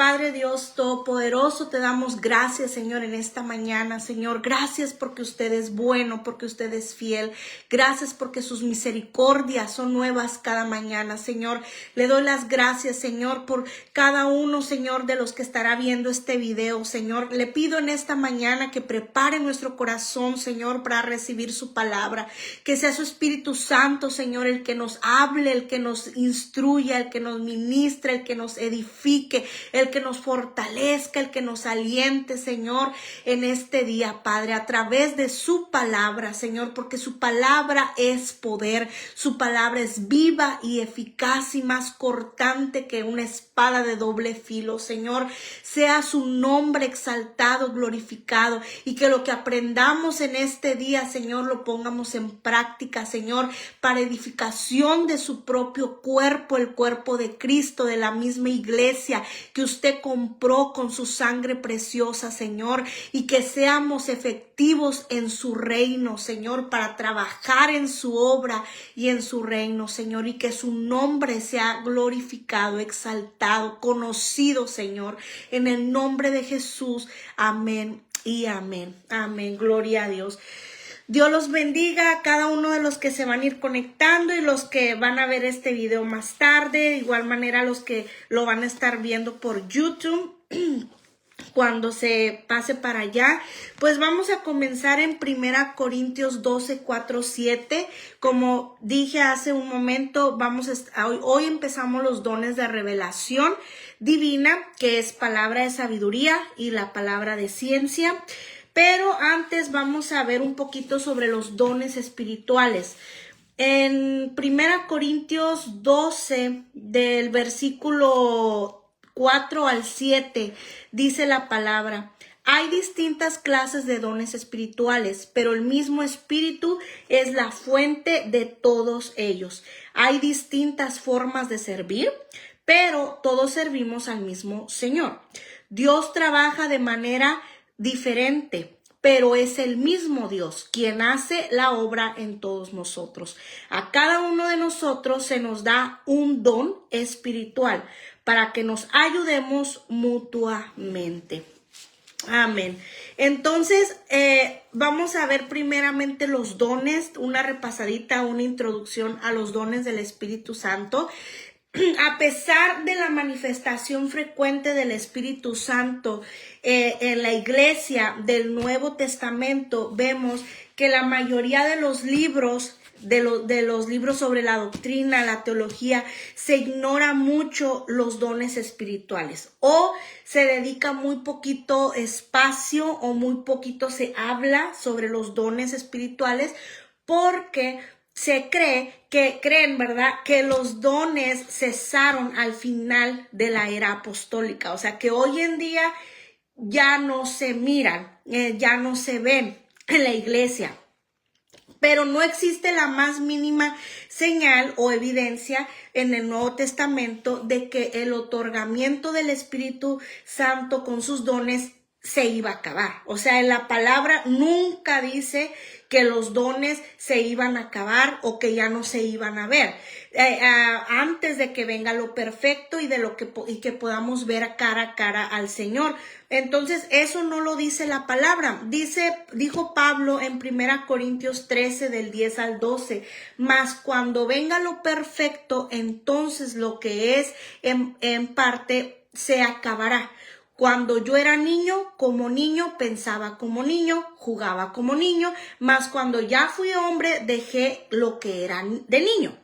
Padre Dios Todopoderoso, te damos gracias, Señor, en esta mañana. Señor, gracias porque usted es bueno, porque usted es fiel. Gracias porque sus misericordias son nuevas cada mañana, Señor. Le doy las gracias, Señor, por cada uno, Señor, de los que estará viendo este video, Señor. Le pido en esta mañana que prepare nuestro corazón, Señor, para recibir su palabra. Que sea su Espíritu Santo, Señor, el que nos hable, el que nos instruya, el que nos ministre, el que nos edifique, el que nos fortalezca, el que nos aliente, Señor, en este día, Padre, a través de su palabra, Señor, porque su palabra es poder, su palabra es viva y eficaz y más cortante que una espada de doble filo, Señor. Sea su nombre exaltado, glorificado, y que lo que aprendamos en este día, Señor, lo pongamos en práctica, Señor, para edificación de su propio cuerpo, el cuerpo de Cristo, de la misma iglesia que usted compró con su sangre preciosa, Señor, y que seamos efectivos en su reino, Señor, para trabajar en su obra y en su reino, Señor, y que su nombre sea glorificado, exaltado, conocido, Señor, en el nombre de Jesús. Amén y amén. Amén. Gloria a Dios. Dios los bendiga a cada uno de los que se van a ir conectando y los que van a ver este video más tarde. De igual manera los que lo van a estar viendo por YouTube cuando se pase para allá. Pues vamos a comenzar en 1 Corintios 12, 4, 7. Como dije hace un momento, hoy empezamos los dones de revelación divina, que es palabra de sabiduría y la palabra de ciencia. Pero antes vamos a ver un poquito sobre los dones espirituales. En 1 Corintios 12, del versículo 4 al 7, dice la palabra: hay distintas clases de dones espirituales, pero el mismo Espíritu es la fuente de todos ellos. Hay distintas formas de servir, pero todos servimos al mismo Señor. Dios trabaja de manera diferente, pero es el mismo Dios quien hace la obra en todos nosotros. A cada uno de nosotros se nos da un don espiritual para que nos ayudemos mutuamente. Amén. Entonces, vamos a ver primeramente los dones, una repasadita, una introducción a los dones del Espíritu Santo. A pesar de la manifestación frecuente del Espíritu Santo en la iglesia del Nuevo Testamento, vemos que la mayoría de los libros, de los libros sobre la doctrina, la teología, se ignora mucho los dones espirituales, o se dedica muy poquito espacio o muy poquito se habla sobre los dones espirituales, porque creen, ¿verdad?, que los dones cesaron al final de la era apostólica. O sea, que hoy en día ya no se miran, ya no se ven en la iglesia. Pero no existe la más mínima señal o evidencia en el Nuevo Testamento de que el otorgamiento del Espíritu Santo con sus dones se iba a acabar. O sea, en la palabra nunca dice que los dones se iban a acabar o que ya no se iban a ver antes de que venga lo perfecto y que podamos ver cara a cara al Señor. Entonces, eso no lo dice la palabra. Dijo Pablo en 1 Corintios 13, del 10 al 12, mas cuando venga lo perfecto, entonces lo que es en parte se acabará. Cuando yo era niño, como niño, pensaba como niño, jugaba como niño, mas cuando ya fui hombre, dejé lo que era de niño.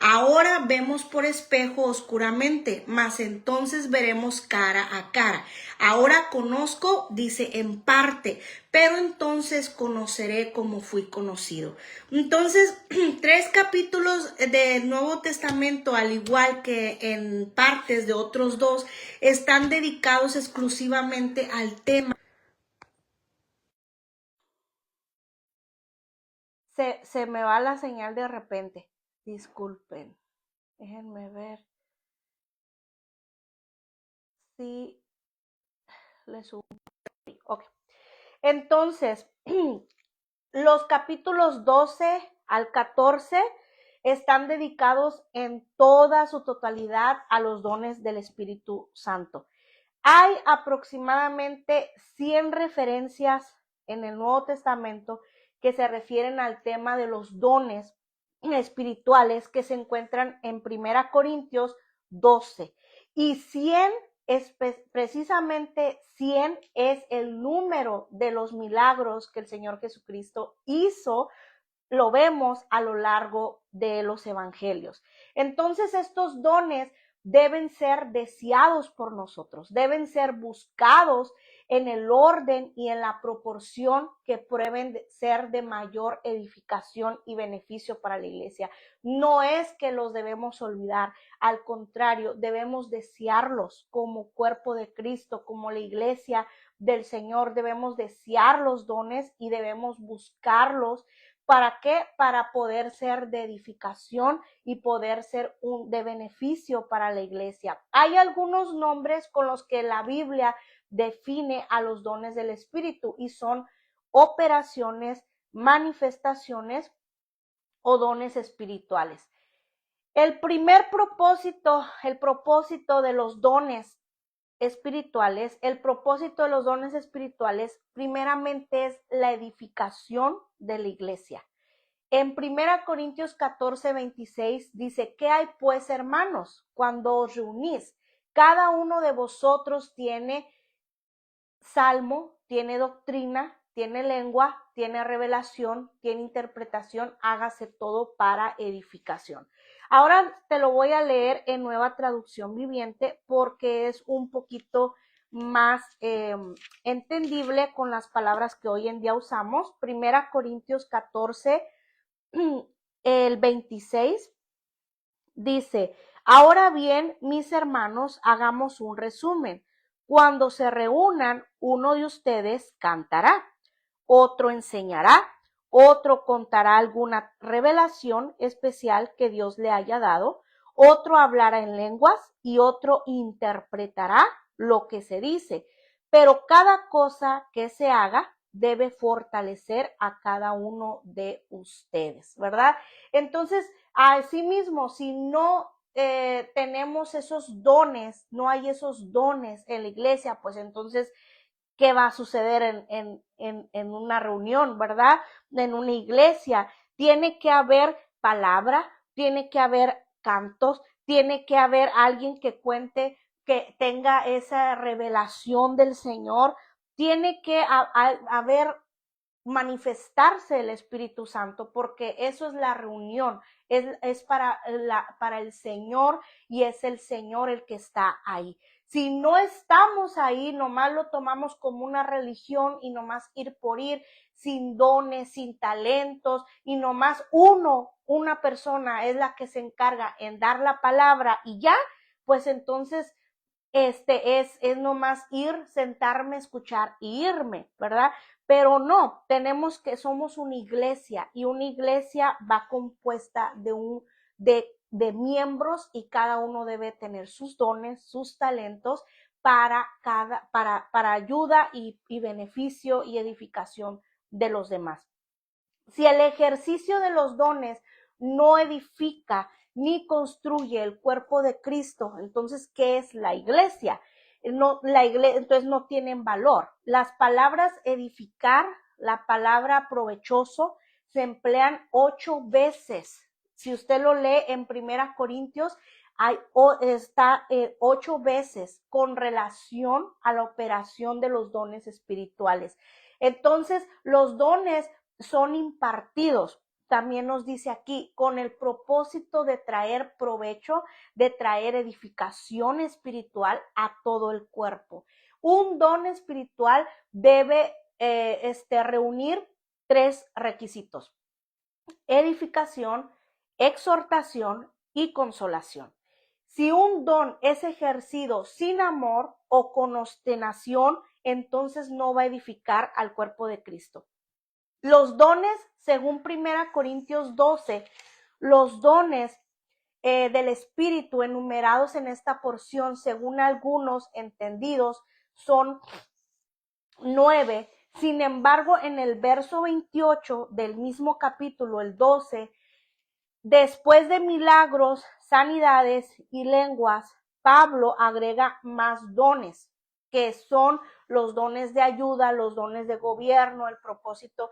Ahora vemos por espejo oscuramente, mas entonces veremos cara a cara. Ahora conozco, dice, en parte, pero entonces conoceré como fui conocido. Entonces, 3 capítulos del Nuevo Testamento, al igual que en partes de otros 2, están dedicados exclusivamente al tema. Se me va la señal de repente. Disculpen. Déjenme ver si le subo. Ok. Entonces, los capítulos 12 al 14 están dedicados en toda su totalidad a los dones del Espíritu Santo. Hay aproximadamente 100 referencias en el Nuevo Testamento que se refieren al tema de los dones espirituales que se encuentran en 1 Corintios 12. Y 100 es precisamente 100 es el número de los milagros que el Señor Jesucristo hizo. Lo vemos a lo largo de los evangelios. Entonces estos dones deben ser deseados por nosotros, deben ser buscados en el orden y en la proporción que prueben ser de mayor edificación y beneficio para la iglesia. No es que los debemos olvidar, al contrario, debemos desearlos como cuerpo de Cristo, como la iglesia del Señor, debemos desear los dones y debemos buscarlos. ¿Para qué? Para poder ser de edificación y poder ser de beneficio para la iglesia. Hay algunos nombres con los que la Biblia define a los dones del Espíritu y son operaciones, manifestaciones o dones espirituales. El primer propósito, el propósito de los dones espirituales, el propósito de los dones espirituales primeramente es la edificación de la iglesia. En 1 Corintios 14, 26 dice, ¿qué hay pues, hermanos, cuando os reunís? Cada uno de vosotros tiene salmo, tiene doctrina, tiene lengua, tiene revelación, tiene interpretación, hágase todo para edificación. Ahora te lo voy a leer en Nueva Traducción Viviente porque es un poquito más entendible con las palabras que hoy en día usamos. 1 Corintios 14, el 26 dice, ahora bien, mis hermanos, hagamos un resumen. Cuando se reúnan, uno de ustedes cantará, otro enseñará, otro contará alguna revelación especial que Dios le haya dado, otro hablará en lenguas y otro interpretará lo que se dice. Pero cada cosa que se haga debe fortalecer a cada uno de ustedes, ¿verdad? Entonces, asimismo, si no tenemos esos dones, no hay esos dones en la iglesia, pues entonces, ¿qué va a suceder en una reunión, verdad? En una iglesia. Tiene que haber palabra, tiene que haber cantos, tiene que haber alguien que cuente, que tenga esa revelación del Señor, tiene que haber manifestarse el Espíritu Santo, porque eso es la reunión, es para el Señor y es el Señor el que está ahí. Si no estamos ahí, nomás lo tomamos como una religión y nomás ir por ir, sin dones, sin talentos, y nomás una persona es la que se encarga en dar la palabra y ya, pues entonces es nomás ir, sentarme, escuchar y irme, ¿verdad? Pero no, somos una iglesia y una iglesia va compuesta de miembros y cada uno debe tener sus dones, sus talentos para ayuda y beneficio y edificación de los demás. Si el ejercicio de los dones no edifica ni construye el cuerpo de Cristo, entonces, ¿qué es la iglesia? Entonces no tienen valor. Las palabras edificar, la palabra provechoso, se emplean 8 veces. Si usted lo lee en 1 Corintios, está 8 veces con relación a la operación de los dones espirituales. Entonces, los dones son impartidos, también nos dice aquí, con el propósito de traer provecho, de traer edificación espiritual a todo el cuerpo. Un don espiritual debe reunir 3 requisitos: edificación, exhortación y consolación. Si un don es ejercido sin amor o con obstinación, entonces no va a edificar al cuerpo de Cristo. Los dones, según 1 Corintios 12, los dones del Espíritu enumerados en esta porción, según algunos entendidos, son 9. Sin embargo, en el verso 28 del mismo capítulo, el 12, después de milagros, sanidades y lenguas, Pablo agrega más dones. que son los dones de ayuda, los dones de gobierno, el propósito.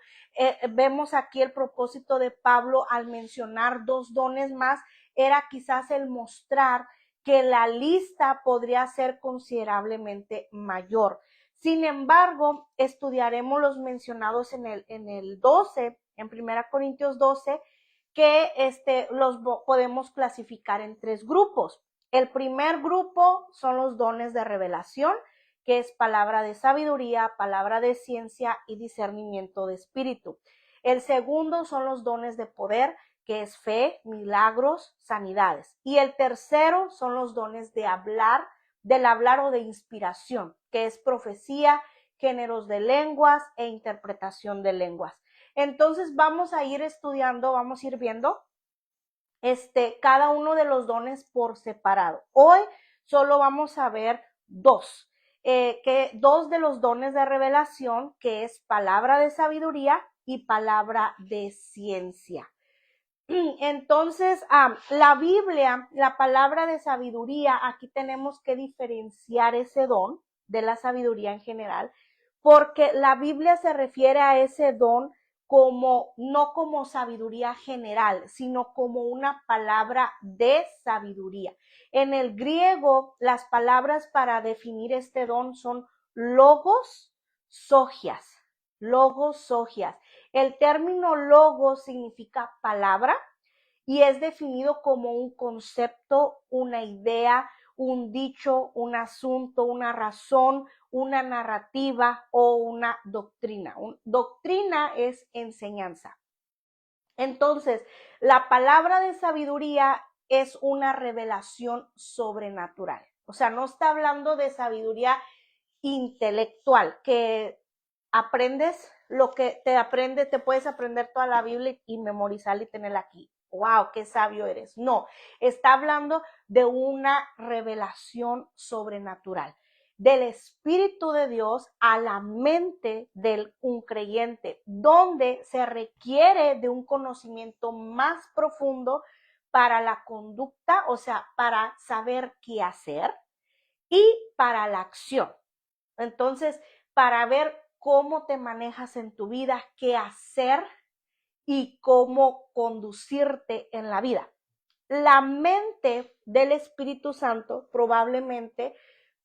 Vemos aquí el propósito de Pablo al mencionar 2 dones más, era quizás el mostrar que la lista podría ser considerablemente mayor. Sin embargo, estudiaremos los mencionados en el 12, en 1 Corintios 12, que los podemos clasificar en 3 grupos. El primer grupo son los dones de revelación, que es palabra de sabiduría, palabra de ciencia y discernimiento de espíritu. El segundo son los dones de poder, que es fe, milagros, sanidades. Y el tercero son los dones de hablar, del hablar o de inspiración, que es profecía, géneros de lenguas e interpretación de lenguas. Entonces vamos a ir estudiando, vamos a ir viendo cada uno de los dones por separado. Hoy solo vamos a ver 2. 2 de los dones de revelación, que es palabra de sabiduría y palabra de ciencia. Entonces, la Biblia, la palabra de sabiduría, aquí tenemos que diferenciar ese don de la sabiduría en general, porque la Biblia se refiere a ese don como, no como sabiduría general, sino como una palabra de sabiduría. En el griego, las palabras para definir este don son logos, sogias, logos, sogias. El término logos significa palabra y es definido como un concepto, una idea, un dicho, un asunto, una razón, una narrativa o una doctrina. Doctrina es enseñanza. Entonces, la palabra de sabiduría es una revelación sobrenatural. O sea, no está hablando de sabiduría intelectual, que aprendes lo que te puedes aprender toda la Biblia y memorizarla y tenerla aquí. ¡Wow! ¡Qué sabio eres! No, está hablando de una revelación sobrenatural, del Espíritu de Dios a la mente de un creyente, donde se requiere de un conocimiento más profundo para la conducta, o sea, para saber qué hacer y para la acción. Entonces, para ver cómo te manejas en tu vida, qué hacer y cómo conducirte en la vida. La mente del Espíritu Santo probablemente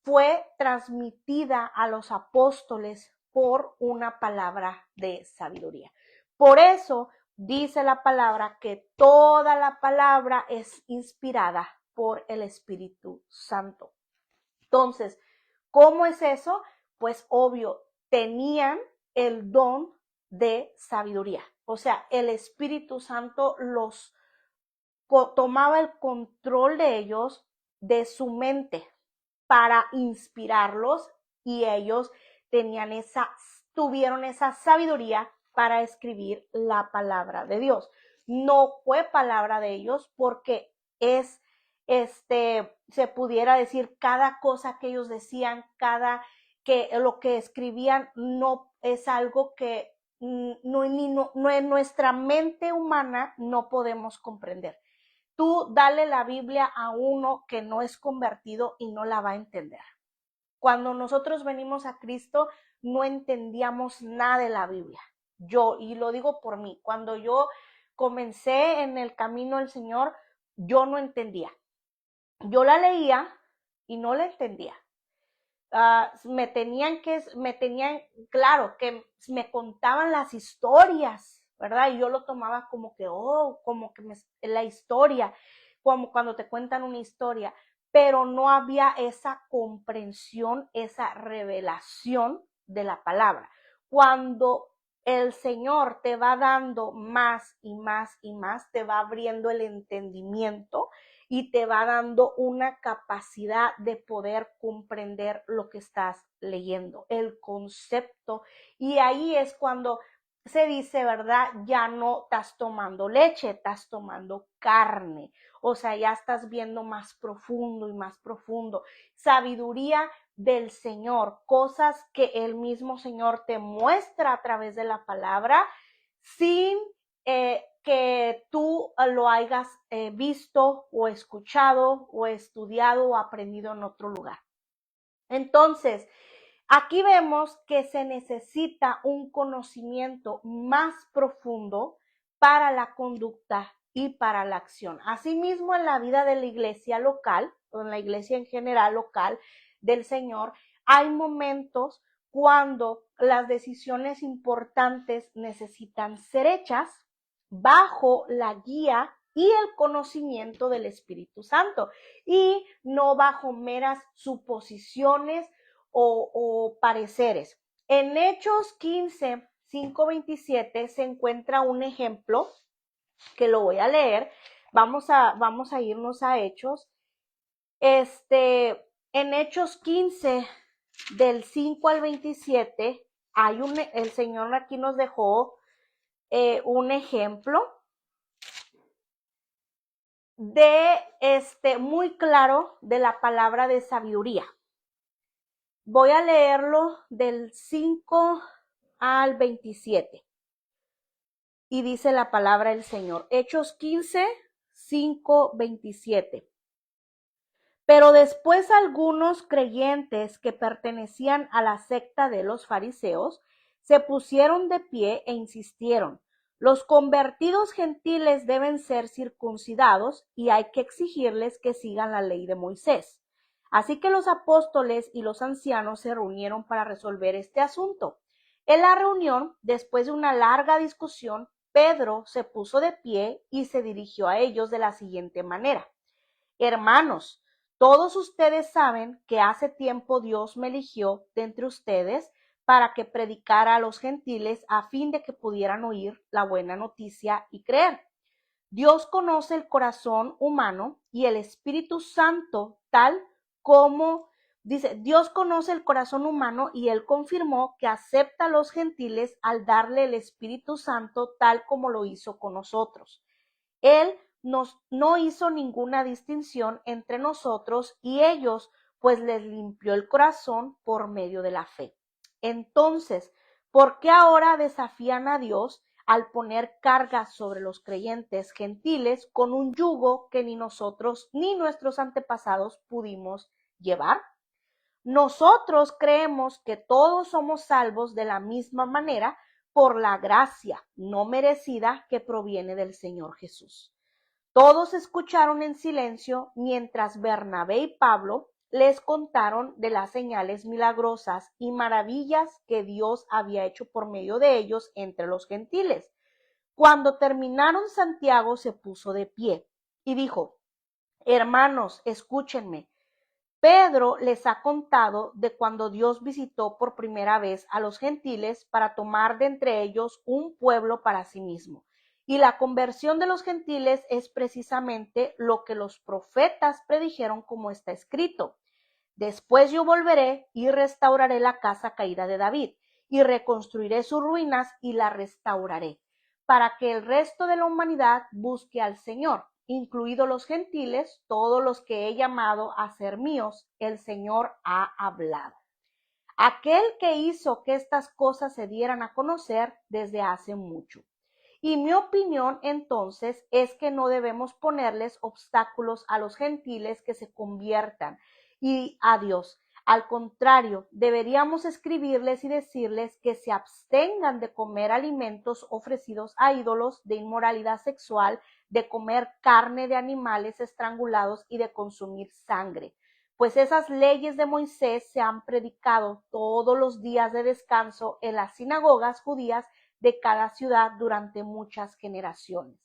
fue transmitida a los apóstoles por una palabra de sabiduría. Por eso dice la palabra que toda la palabra es inspirada por el Espíritu Santo. Entonces, ¿cómo es eso? Pues obvio, tenían el don de sabiduría. O sea, el Espíritu Santo los tomaba el control de ellos, de su mente, para inspirarlos y ellos tuvieron esa sabiduría para escribir la palabra de Dios. No fue palabra de ellos porque se pudiera decir cada cosa que ellos decían, lo que escribían no es algo que no en nuestra mente humana no podemos comprender. Tú dale la Biblia a uno que no es convertido y no la va a entender. Cuando nosotros venimos a Cristo, no entendíamos nada de la Biblia. Y lo digo por mí, cuando yo comencé en el camino del Señor, yo no entendía. Yo la leía y no la entendía. Claro, que me contaban las historias, ¿verdad? Y yo lo tomaba como que, la historia, como cuando te cuentan una historia, pero no había esa comprensión, esa revelación de la palabra. Cuando el Señor te va dando más y más y más, te va abriendo el entendimiento y te va dando una capacidad de poder comprender lo que estás leyendo, el concepto. Y ahí es cuando se dice, ¿verdad? Ya no estás tomando leche, estás tomando carne. O sea, ya estás viendo más profundo y más profundo. Sabiduría del Señor, cosas que el mismo Señor te muestra a través de la palabra sin que tú lo hayas visto o escuchado o estudiado o aprendido en otro lugar. Entonces, Aquí vemos que se necesita un conocimiento más profundo para la conducta y para la acción. Asimismo, en la vida de la iglesia local, o en la iglesia en general local del Señor, hay momentos cuando las decisiones importantes necesitan ser hechas bajo la guía y el conocimiento del Espíritu Santo y no bajo meras suposiciones o pareceres. En Hechos 15, 5:27 se encuentra un ejemplo que lo voy a leer. Vamos a irnos a Hechos. En Hechos 15, del 5 al 27, el Señor aquí nos dejó un ejemplo de muy claro de la palabra de sabiduría. Voy a leerlo del 5 al 27. Y dice la palabra del Señor. Hechos 15, 5, 27. Pero después algunos creyentes que pertenecían a la secta de los fariseos se pusieron de pie e insistieron: los convertidos gentiles deben ser circuncidados y hay que exigirles que sigan la ley de Moisés. Así que los apóstoles y los ancianos se reunieron para resolver este asunto. En la reunión, después de una larga discusión, Pedro se puso de pie y se dirigió a ellos de la siguiente manera: hermanos, todos ustedes saben que hace tiempo Dios me eligió de entre ustedes para que predicara a los gentiles a fin de que pudieran oír la buena noticia y creer. Dios conoce el corazón humano y el Espíritu Santo tal como dice, Dios conoce el corazón humano y Él confirmó que acepta a los gentiles al darle el Espíritu Santo tal como lo hizo con nosotros. Él no hizo ninguna distinción entre nosotros y ellos, pues les limpió el corazón por medio de la fe. Entonces, ¿por qué ahora desafían a Dios al poner cargas sobre los creyentes gentiles con un yugo que ni nosotros ni nuestros antepasados pudimos llevar? Nosotros creemos que todos somos salvos de la misma manera por la gracia no merecida que proviene del Señor Jesús. Todos escucharon en silencio mientras Bernabé y Pablo les contaron de las señales milagrosas y maravillas que Dios había hecho por medio de ellos entre los gentiles. Cuando terminaron, Santiago se puso de pie y dijo: hermanos, escúchenme. Pedro les ha contado de cuando Dios visitó por primera vez a los gentiles para tomar de entre ellos un pueblo para sí mismo. Y la conversión de los gentiles es precisamente lo que los profetas predijeron, como está escrito: después yo volveré y restauraré la casa caída de David, y reconstruiré sus ruinas y la restauraré, para que el resto de la humanidad busque al Señor, incluidos los gentiles, todos los que he llamado a ser míos. El Señor ha hablado. Aquel que hizo que estas cosas se dieran a conocer desde hace mucho. Y mi opinión entonces es que no debemos ponerles obstáculos a los gentiles que se conviertan y a Dios. Al contrario, deberíamos escribirles y decirles que se abstengan de comer alimentos ofrecidos a ídolos, de inmoralidad sexual, de comer carne de animales estrangulados y de consumir sangre. Pues esas leyes de Moisés se han predicado todos los días de descanso en las sinagogas judías de cada ciudad durante muchas generaciones.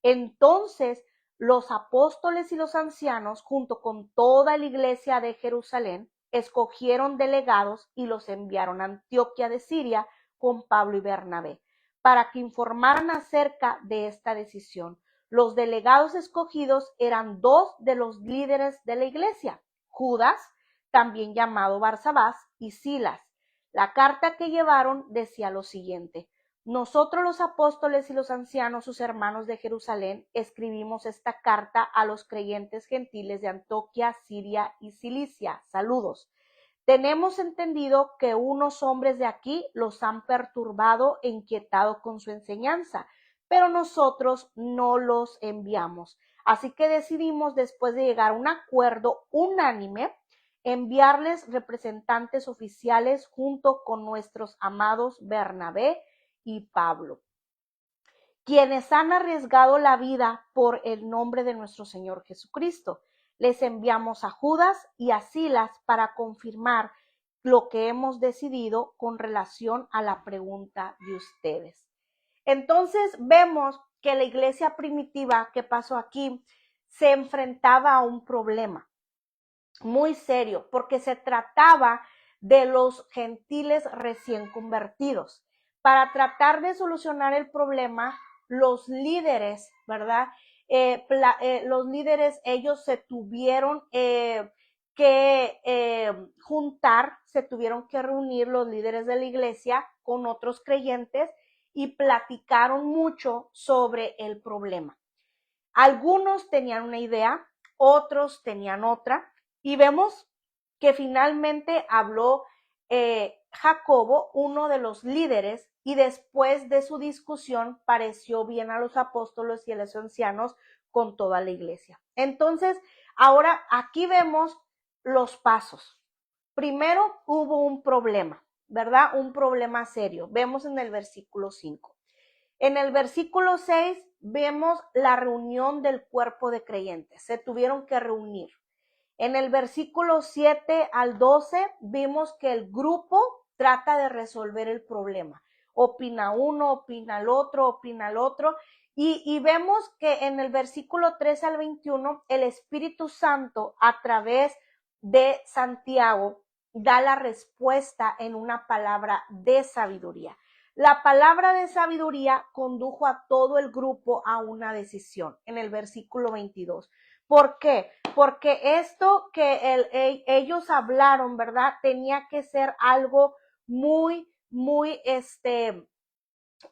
Entonces, los apóstoles y los ancianos, junto con toda la iglesia de Jerusalén, escogieron delegados y los enviaron a Antioquía de Siria con Pablo y Bernabé, para que informaran acerca de esta decisión. Los delegados escogidos eran dos de los líderes de la iglesia: Judas, también llamado Barsabás, y Silas. La carta que llevaron decía lo siguiente: nosotros los apóstoles y los ancianos, sus hermanos de Jerusalén, escribimos esta carta a los creyentes gentiles de Antioquía, Siria y Cilicia. Saludos. Tenemos entendido que unos hombres de aquí los han perturbado e inquietado con su enseñanza, pero nosotros no los enviamos. Así que decidimos, después de llegar a un acuerdo unánime, enviarles representantes oficiales junto con nuestros amados Bernabé y Pablo, quienes han arriesgado la vida por el nombre de nuestro Señor Jesucristo. Les enviamos a Judas y a Silas para confirmar lo que hemos decidido con relación a la pregunta de ustedes. Entonces vemos que la iglesia primitiva que pasó aquí se enfrentaba a un problema muy serio, porque se trataba de los gentiles recién convertidos. Para tratar de solucionar el problema, los líderes, ¿verdad? Los líderes, ellos se tuvieron que juntar, se tuvieron que reunir los líderes de la iglesia con otros creyentes y platicaron mucho sobre el problema. Algunos tenían una idea, otros tenían otra, y vemos que finalmente habló Jacobo, uno de los líderes, y después de su discusión pareció bien a los apóstoles y a los ancianos con toda la iglesia. Entonces, ahora aquí vemos los pasos. Primero hubo un problema, ¿verdad? Un problema serio. Vemos en el versículo 5. En el versículo 6 vemos la reunión del cuerpo de creyentes. Se tuvieron que reunir. En el versículo 7 al 12 vimos que el grupo trata de resolver el problema. Opina uno, opina el otro, y vemos que en el versículo 13 al 21 el Espíritu Santo a través de Santiago da la respuesta en una palabra de sabiduría. La palabra de sabiduría condujo a todo el grupo a una decisión en el versículo 22. ¿Por qué? Porque esto que ellos hablaron, ¿verdad? Tenía que ser algo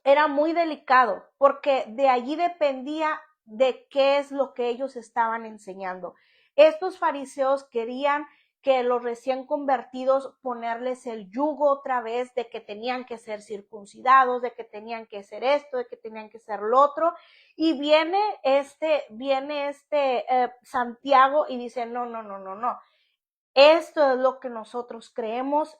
era muy delicado, porque de allí dependía de qué es lo que ellos estaban enseñando. Estos fariseos querían que los recién convertidos ponerles el yugo otra vez de que tenían que ser circuncidados, de que tenían que ser esto, de que tenían que ser lo otro, y viene Santiago y dice, no, esto es lo que nosotros creemos,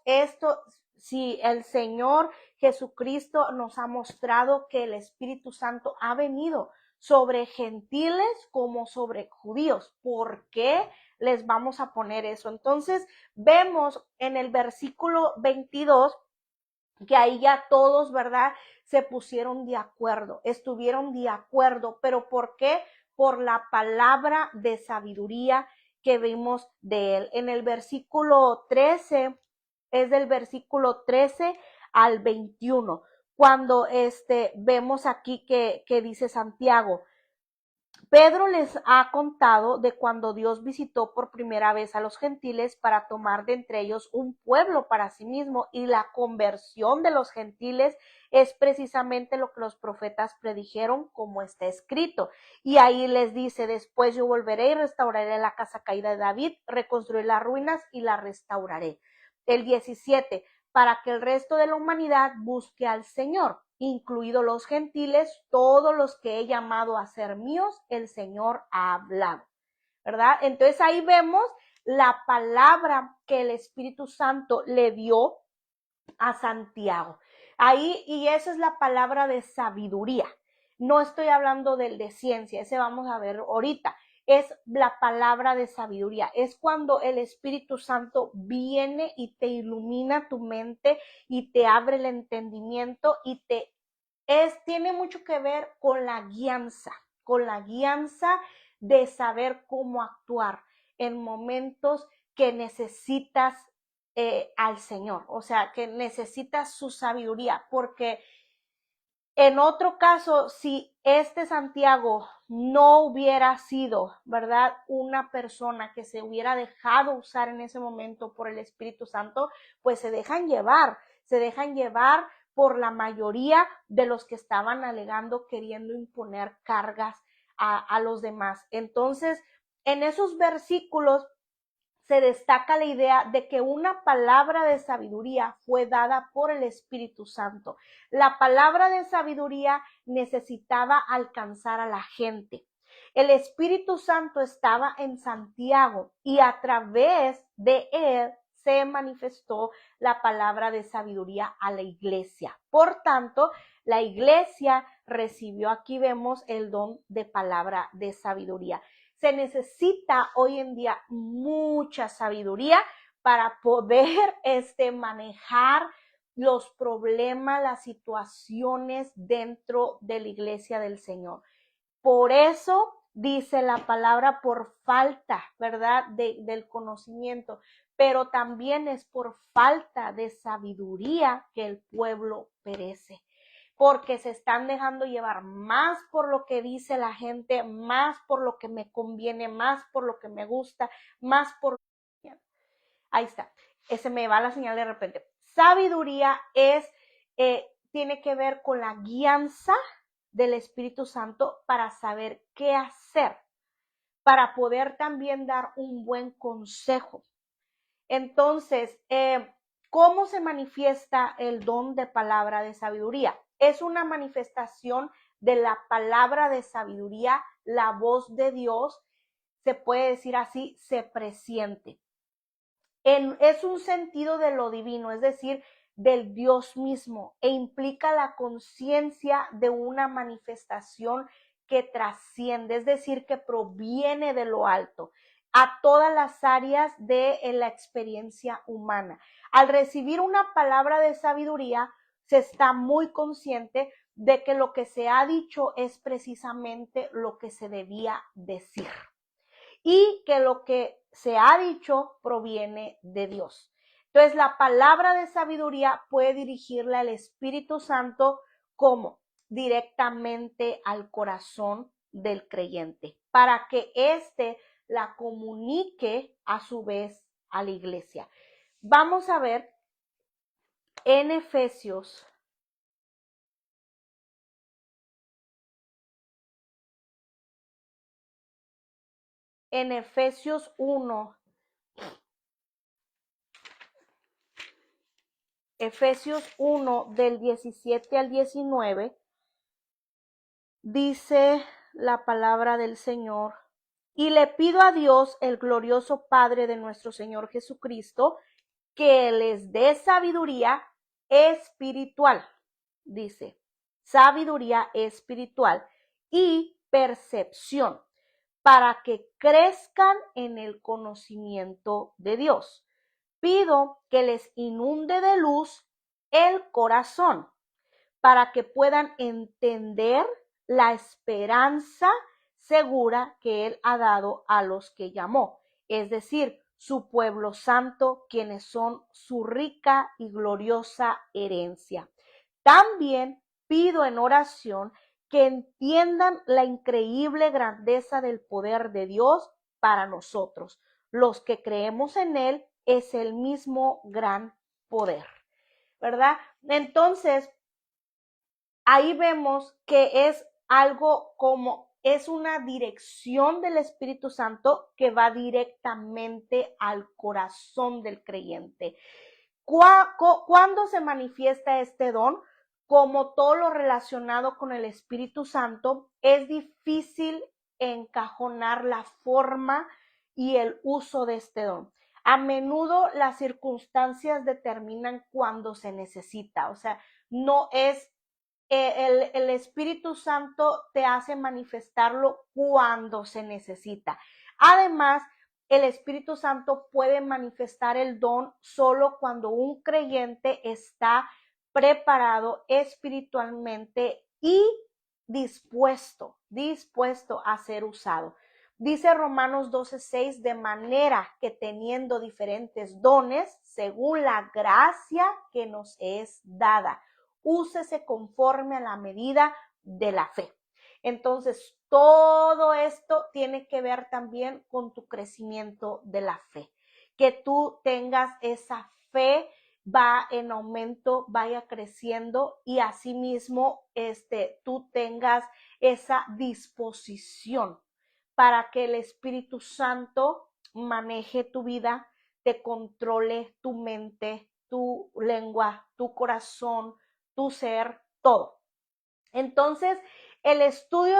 si el Señor Jesucristo nos ha mostrado que el Espíritu Santo ha venido sobre gentiles como sobre judíos, ¿por qué les vamos a poner eso? Entonces vemos en el versículo 22 que ahí ya todos, ¿verdad? Se pusieron de acuerdo, estuvieron de acuerdo, pero ¿por qué? Por la palabra de sabiduría que vimos de él. En el versículo 13, es del versículo 13 al 21, cuando vemos aquí que dice Santiago, Pedro les ha contado de cuando Dios visitó por primera vez a los gentiles para tomar de entre ellos un pueblo para sí mismo, y la conversión de los gentiles es precisamente lo que los profetas predijeron, como está escrito. Y ahí les dice, después yo volveré y restauraré la casa caída de David, reconstruiré las ruinas y la restauraré. El 17, para que el resto de la humanidad busque al Señor, incluidos los gentiles, todos los que he llamado a ser míos, el Señor ha hablado, ¿verdad? Entonces ahí vemos la palabra que el Espíritu Santo le dio a Santiago. Ahí, y esa es la palabra de sabiduría. No estoy hablando del de ciencia, ese vamos a ver ahorita. Es la palabra de sabiduría. Es cuando el Espíritu Santo viene y te ilumina tu mente y te abre el entendimiento y tiene mucho que ver con la guianza de saber cómo actuar en momentos que necesitas al Señor, o sea, que necesitas su sabiduría, porque en otro caso, si Santiago no hubiera sido, ¿verdad?, una persona que se hubiera dejado usar en ese momento por el Espíritu Santo, pues se dejan llevar por la mayoría de los que estaban alegando, queriendo imponer cargas a los demás. Entonces, en esos versículos se destaca la idea de que una palabra de sabiduría fue dada por el Espíritu Santo. La palabra de sabiduría necesitaba alcanzar a la gente. El Espíritu Santo estaba en Santiago y a través de él se manifestó la palabra de sabiduría a la iglesia. Por tanto, la iglesia recibió, aquí vemos el don de palabra de sabiduría. Se necesita hoy en día mucha sabiduría para poder manejar los problemas, las situaciones dentro de la iglesia del Señor. Por eso dice la palabra por falta, ¿verdad? Del conocimiento, pero también es por falta de sabiduría que el pueblo perece, porque se están dejando llevar más por lo que dice la gente, más por lo que me conviene, más por lo que me gusta, más por... Ahí está, ese me va la señal de repente. Sabiduría tiene que ver con la guianza del Espíritu Santo para saber qué hacer, para poder también dar un buen consejo. Entonces, ¿cómo se manifiesta el don de palabra de sabiduría? Es una manifestación de la palabra de sabiduría, la voz de Dios, se puede decir así, se presiente. Es un sentido de lo divino, es decir, del Dios mismo, e implica la conciencia de una manifestación que trasciende, es decir, que proviene de lo alto a todas las áreas de la experiencia humana. Al recibir una palabra de sabiduría, se está muy consciente de que lo que se ha dicho es precisamente lo que se debía decir y que lo que se ha dicho proviene de Dios. Entonces, la palabra de sabiduría puede dirigirla al Espíritu Santo como directamente al corazón del creyente, para que éste la comunique a su vez a la iglesia. Vamos a ver en Efesios en Efesios 1, Efesios 1 del 17 al 19, dice la palabra del Señor: y le pido a Dios, el glorioso Padre de nuestro Señor Jesucristo, que les dé sabiduría espiritual, dice, sabiduría espiritual y percepción, para que crezcan en el conocimiento de Dios. Pido que les inunde de luz el corazón, para que puedan entender la esperanza segura que Él ha dado a los que llamó, es decir, su pueblo santo, quienes son su rica y gloriosa herencia. También pido en oración que entiendan la increíble grandeza del poder de Dios para nosotros. Los que creemos en Él es el mismo gran poder, ¿verdad? Entonces, ahí vemos que es algo como, es una dirección del Espíritu Santo que va directamente al corazón del creyente. ¿Cuándo se manifiesta este don? Como todo lo relacionado con el Espíritu Santo, es difícil encajonar la forma y el uso de este don. A menudo las circunstancias determinan cuándo se necesita, o sea, no es el Espíritu Santo te hace manifestarlo cuando se necesita. Además, el Espíritu Santo puede manifestar el don solo cuando un creyente está preparado espiritualmente y dispuesto a ser usado. Dice Romanos 12:6, de manera que teniendo diferentes dones, según la gracia que nos es dada, úsese conforme a la medida de la fe. Entonces, todo esto tiene que ver también con tu crecimiento de la fe. Que tú tengas esa fe, va en aumento, vaya creciendo y asimismo tú tengas esa disposición para que el Espíritu Santo maneje tu vida, te controle tu mente, tu lengua, tu corazón, tu ser, todo. Entonces, El estudio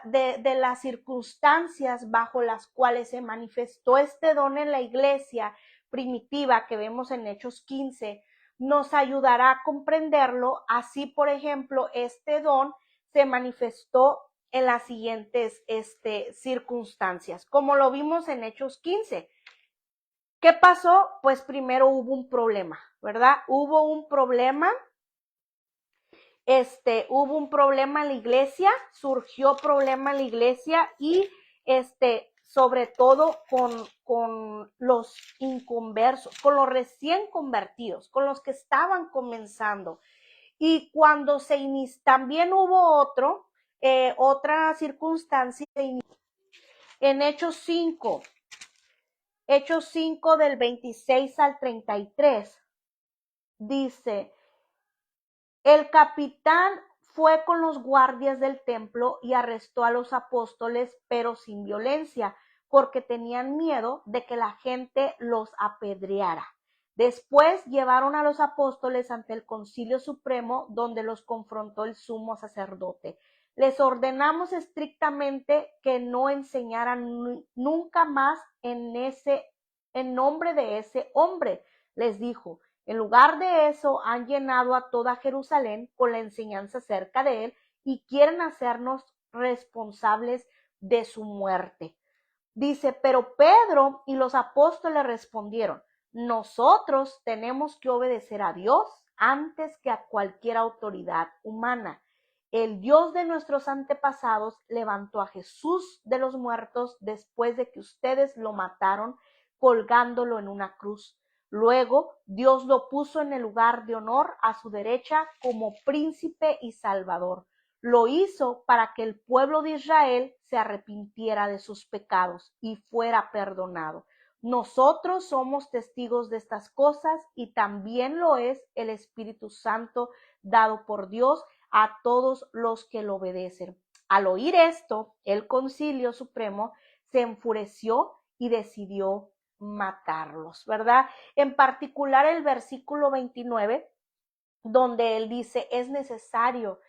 de las circunstancias bajo las cuales se manifestó este don en la iglesia primitiva que vemos en Hechos 15 nos ayudará a comprenderlo. Así, por ejemplo, este don se manifestó en las siguientes circunstancias, como lo vimos en Hechos 15. ¿Qué pasó? Pues primero hubo un problema, ¿verdad? Hubo un problema en la iglesia, surgió problema en la iglesia y sobre todo con los inconversos, con los recién convertidos, con los que estaban comenzando. Y cuando también hubo otra circunstancia en Hechos 5 del 26 al 33, dice: el capitán fue con los guardias del templo y arrestó a los apóstoles, pero sin violencia, porque tenían miedo de que la gente los apedreara. Después llevaron a los apóstoles ante el Concilio Supremo, donde los confrontó el sumo sacerdote. Les ordenamos estrictamente que no enseñaran nunca más en nombre de ese hombre, les dijo. En lugar de eso, han llenado a toda Jerusalén con la enseñanza acerca de él y quieren hacernos responsables de su muerte. Dice, pero Pedro y los apóstoles respondieron: nosotros tenemos que obedecer a Dios antes que a cualquier autoridad humana. El Dios de nuestros antepasados levantó a Jesús de los muertos después de que ustedes lo mataron colgándolo en una cruz. Luego, Dios lo puso en el lugar de honor a su derecha como príncipe y salvador. Lo hizo para que el pueblo de Israel se arrepintiera de sus pecados y fuera perdonado. Nosotros somos testigos de estas cosas y también lo es el Espíritu Santo dado por Dios a todos los que lo obedecen. Al oír esto, el Concilio Supremo se enfureció y decidió matarlos, ¿verdad? En particular el versículo 29, donde él dice, es necesario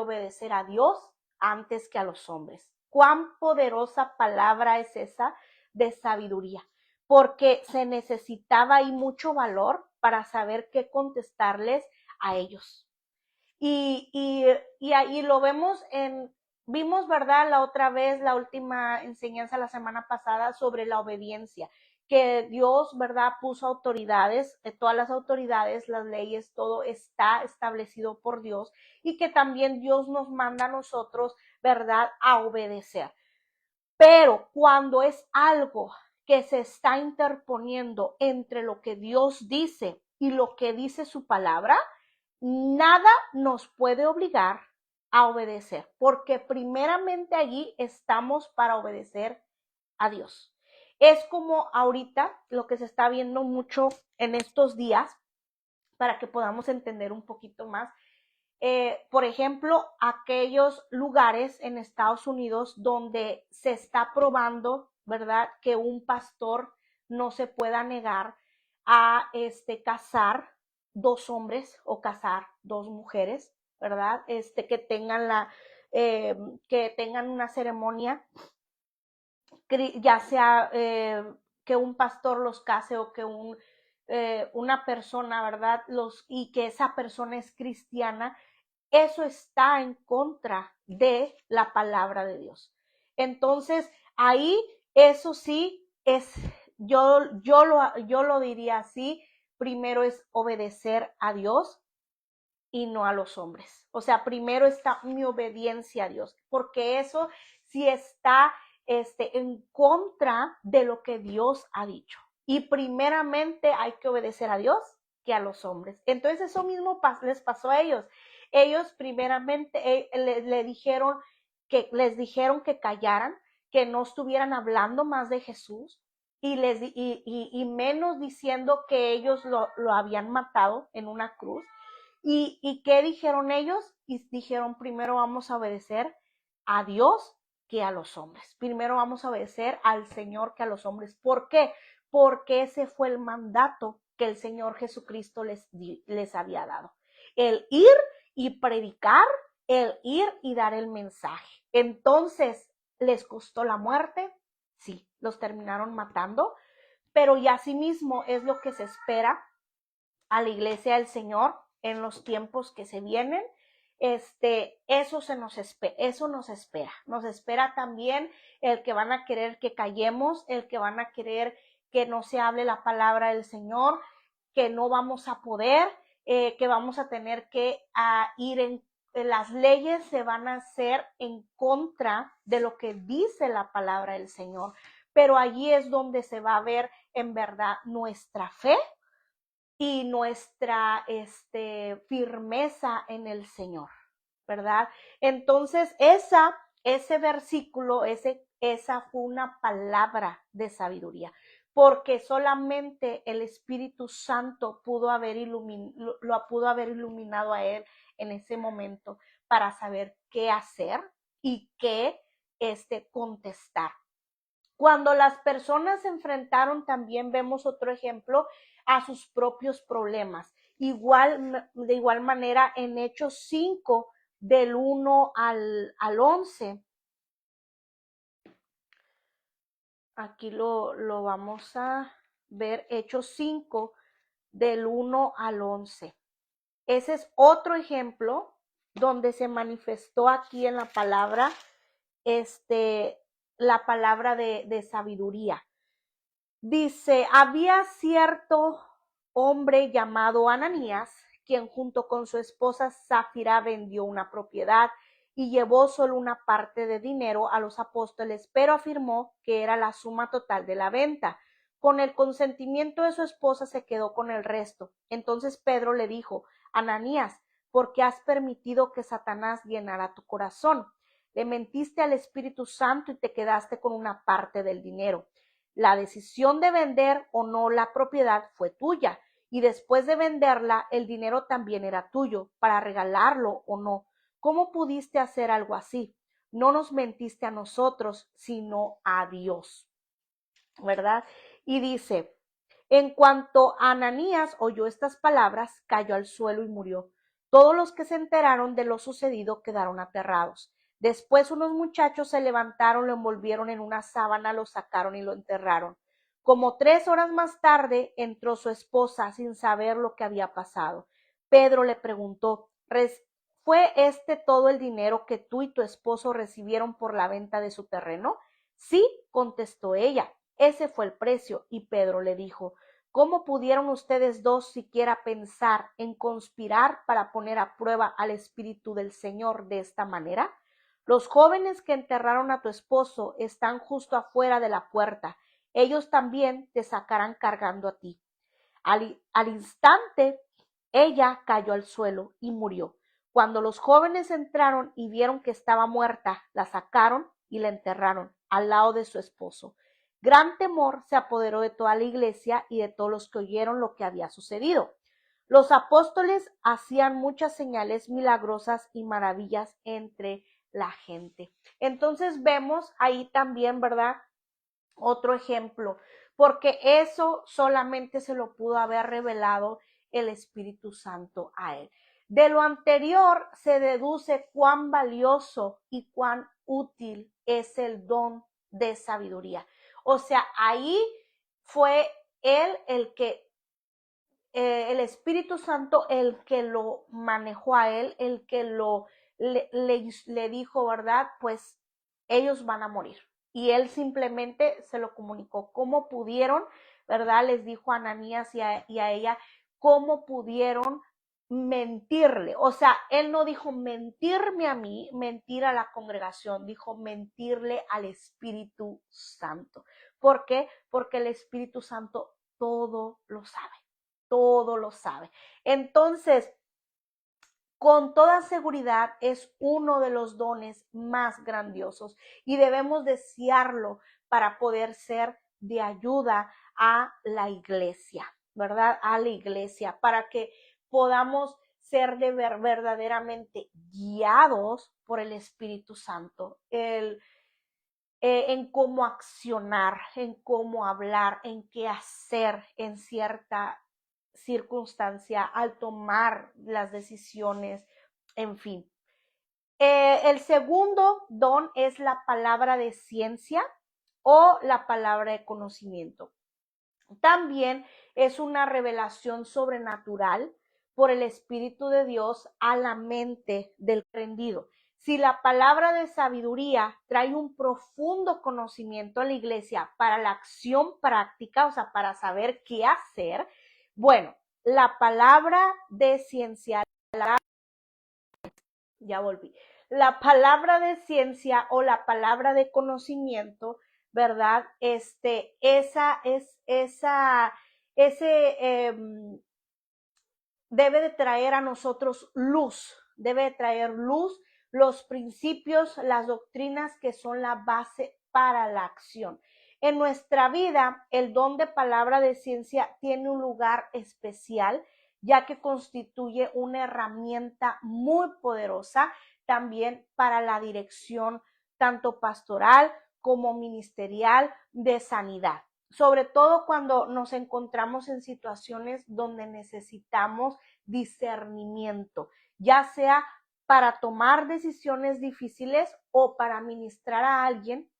obedecer a Dios antes que a los hombres. Cuán poderosa palabra es esa de sabiduría, porque se necesitaba ahí mucho valor para saber qué contestarles a ellos. Y ahí lo vimos, ¿verdad? La otra vez, la última enseñanza la semana pasada sobre la obediencia, que Dios, ¿verdad? Puso autoridades, todas las autoridades, las leyes, todo está establecido por Dios y que también Dios nos manda a nosotros, ¿verdad? A obedecer. Pero cuando es algo que se está interponiendo entre lo que Dios dice y lo que dice su palabra, nada nos puede obligar a obedecer, porque primeramente allí estamos para obedecer a Dios. Es como ahorita lo que se está viendo mucho en estos días, para que podamos entender un poquito más. Por ejemplo, aquellos lugares en Estados Unidos donde se está probando, ¿verdad?, que un pastor no se pueda negar a casar dos hombres o casar dos mujeres, ¿verdad? Que tengan una ceremonia, ya sea que un pastor los case o que una persona, ¿verdad? Y que esa persona es cristiana. Eso está en contra de la palabra de Dios. Entonces, ahí, eso sí, yo lo diría así, primero es obedecer a Dios y no a los hombres. O sea, primero está mi obediencia a Dios, porque eso sí está en contra de lo que Dios ha dicho. Y primeramente hay que obedecer a Dios que a los hombres. Entonces eso mismo les pasó a ellos. Ellos primeramente les dijeron que callaran, que no estuvieran hablando más de Jesús y menos diciendo que ellos lo habían matado en una cruz. ¿Y qué dijeron ellos? Y dijeron, primero vamos a obedecer a Dios que a los hombres. Primero vamos a obedecer al Señor que a los hombres. ¿Por qué? Porque ese fue el mandato que el Señor Jesucristo les había dado. El ir y predicar el ir y dar el mensaje. Entonces, ¿les costó la muerte? Sí, los terminaron matando, pero ya asimismo es lo que se espera a la iglesia del Señor en los tiempos que se vienen. Eso nos espera también el que van a querer que callemos, el que van a querer que no se hable la palabra del Señor, que no vamos a poder, que vamos a tener que ir en las leyes se van a hacer en contra de lo que dice la palabra del Señor, pero allí es donde se va a ver en verdad nuestra fe y nuestra firmeza en el Señor, ¿verdad? Entonces, ese versículo, esa fue una palabra de sabiduría, porque solamente el Espíritu Santo lo pudo haber iluminado a él en ese momento para saber qué hacer y qué contestar. Cuando las personas se enfrentaron, también vemos otro ejemplo a sus propios problemas. De igual manera, en Hechos 5, del 1 al 11, aquí lo vamos a ver, Hechos 5, del 1 al 11. Ese es otro ejemplo donde se manifestó aquí en la palabra, la palabra de sabiduría. Dice, había cierto hombre llamado Ananías, quien junto con su esposa Zafira vendió una propiedad y llevó solo una parte de dinero a los apóstoles, pero afirmó que era la suma total de la venta. Con el consentimiento de su esposa se quedó con el resto. Entonces Pedro le dijo, Ananías, ¿por qué has permitido que Satanás llenara tu corazón? Le mentiste al Espíritu Santo y te quedaste con una parte del dinero. La decisión de vender o no la propiedad fue tuya y después de venderla el dinero también era tuyo para regalarlo o no. ¿Cómo pudiste hacer algo así? No nos mentiste a nosotros, sino a Dios, ¿verdad? Y dice, en cuanto Ananías oyó estas palabras, cayó al suelo y murió. Todos los que se enteraron de lo sucedido quedaron aterrados. Después unos muchachos se levantaron, lo envolvieron en una sábana, lo sacaron y lo enterraron. Como 3 horas más tarde entró su esposa sin saber lo que había pasado. Pedro le preguntó, ¿fue todo el dinero que tú y tu esposo recibieron por la venta de su terreno? Sí, contestó ella. Ese fue el precio. Y Pedro le dijo, ¿cómo pudieron ustedes dos siquiera pensar en conspirar para poner a prueba al Espíritu del Señor de esta manera? Los jóvenes que enterraron a tu esposo están justo afuera de la puerta. Ellos también te sacarán cargando a ti. Al instante, ella cayó al suelo y murió. Cuando los jóvenes entraron y vieron que estaba muerta, la sacaron y la enterraron al lado de su esposo. Gran temor se apoderó de toda la iglesia y de todos los que oyeron lo que había sucedido. Los apóstoles hacían muchas señales milagrosas y maravillas entre la gente. Entonces vemos ahí también, ¿verdad? Otro ejemplo, porque eso solamente se lo pudo haber revelado el Espíritu Santo a él. De lo anterior se deduce cuán valioso y cuán útil es el don de sabiduría. O sea, ahí fue él el Espíritu Santo el que lo manejó a él, el que le dijo, ¿verdad? Pues ellos van a morir. Y él simplemente se lo comunicó. ¿Cómo pudieron, verdad? Les dijo a Ananías y a ella, ¿cómo pudieron mentirle? O sea, él no dijo mentirme a mí, mentir a la congregación, dijo mentirle al Espíritu Santo. ¿Por qué? Porque el Espíritu Santo todo lo sabe, todo lo sabe. Entonces, con toda seguridad es uno de los dones más grandiosos y debemos desearlo para poder ser de ayuda a la iglesia, ¿verdad? A la iglesia, para que podamos ser verdaderamente guiados por el Espíritu Santo, en cómo accionar, en cómo hablar, en qué hacer en cierta circunstancia, al tomar las decisiones, en fin. El segundo don es la palabra de ciencia o la palabra de conocimiento. También es una revelación sobrenatural por el Espíritu de Dios a la mente del prendido. Si la palabra de sabiduría trae un profundo conocimiento a la iglesia para la acción práctica, o sea, para saber qué hacer, bueno, la palabra de ciencia, ya volví, la palabra de ciencia o la palabra de conocimiento, ¿verdad? Debe de traer a nosotros luz, debe de traer luz los principios, las doctrinas que son la base para la acción. En nuestra vida, el don de palabra de ciencia tiene un lugar especial, ya que constituye una herramienta muy poderosa también para la dirección tanto pastoral como ministerial de sanidad, sobre todo cuando nos encontramos en situaciones donde necesitamos discernimiento, ya sea para tomar decisiones difíciles o para ministrar a alguien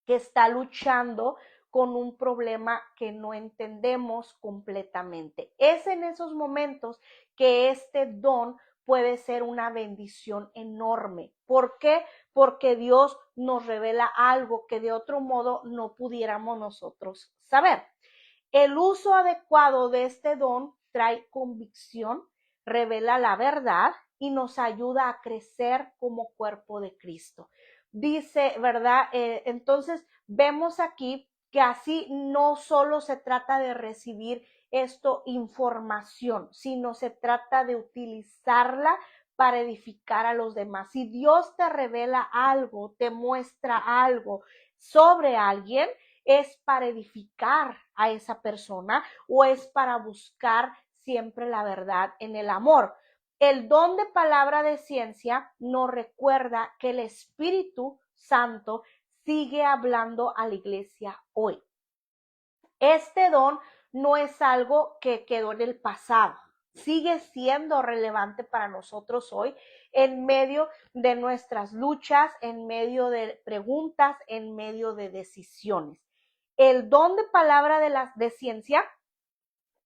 que está luchando con un problema que no entendemos completamente. Es en esos momentos que este don puede ser una bendición enorme. ¿Por qué? Porque Dios nos revela algo que de otro modo no pudiéramos nosotros saber. El uso adecuado de este don trae convicción, revela la verdad y nos ayuda a crecer como cuerpo de Cristo. Dice, ¿verdad? Entonces vemos aquí que así no solo se trata de recibir información, sino se trata de utilizarla para edificar a los demás. Si Dios te revela algo, te muestra algo sobre alguien, es para edificar a esa persona o es para buscar siempre la verdad en el amor. El don de palabra de ciencia nos recuerda que el Espíritu Santo sigue hablando a la iglesia hoy. Este don no es algo que quedó en el pasado, sigue siendo relevante para nosotros hoy en medio de nuestras luchas, en medio de preguntas, en medio de decisiones. El don de palabra de ciencia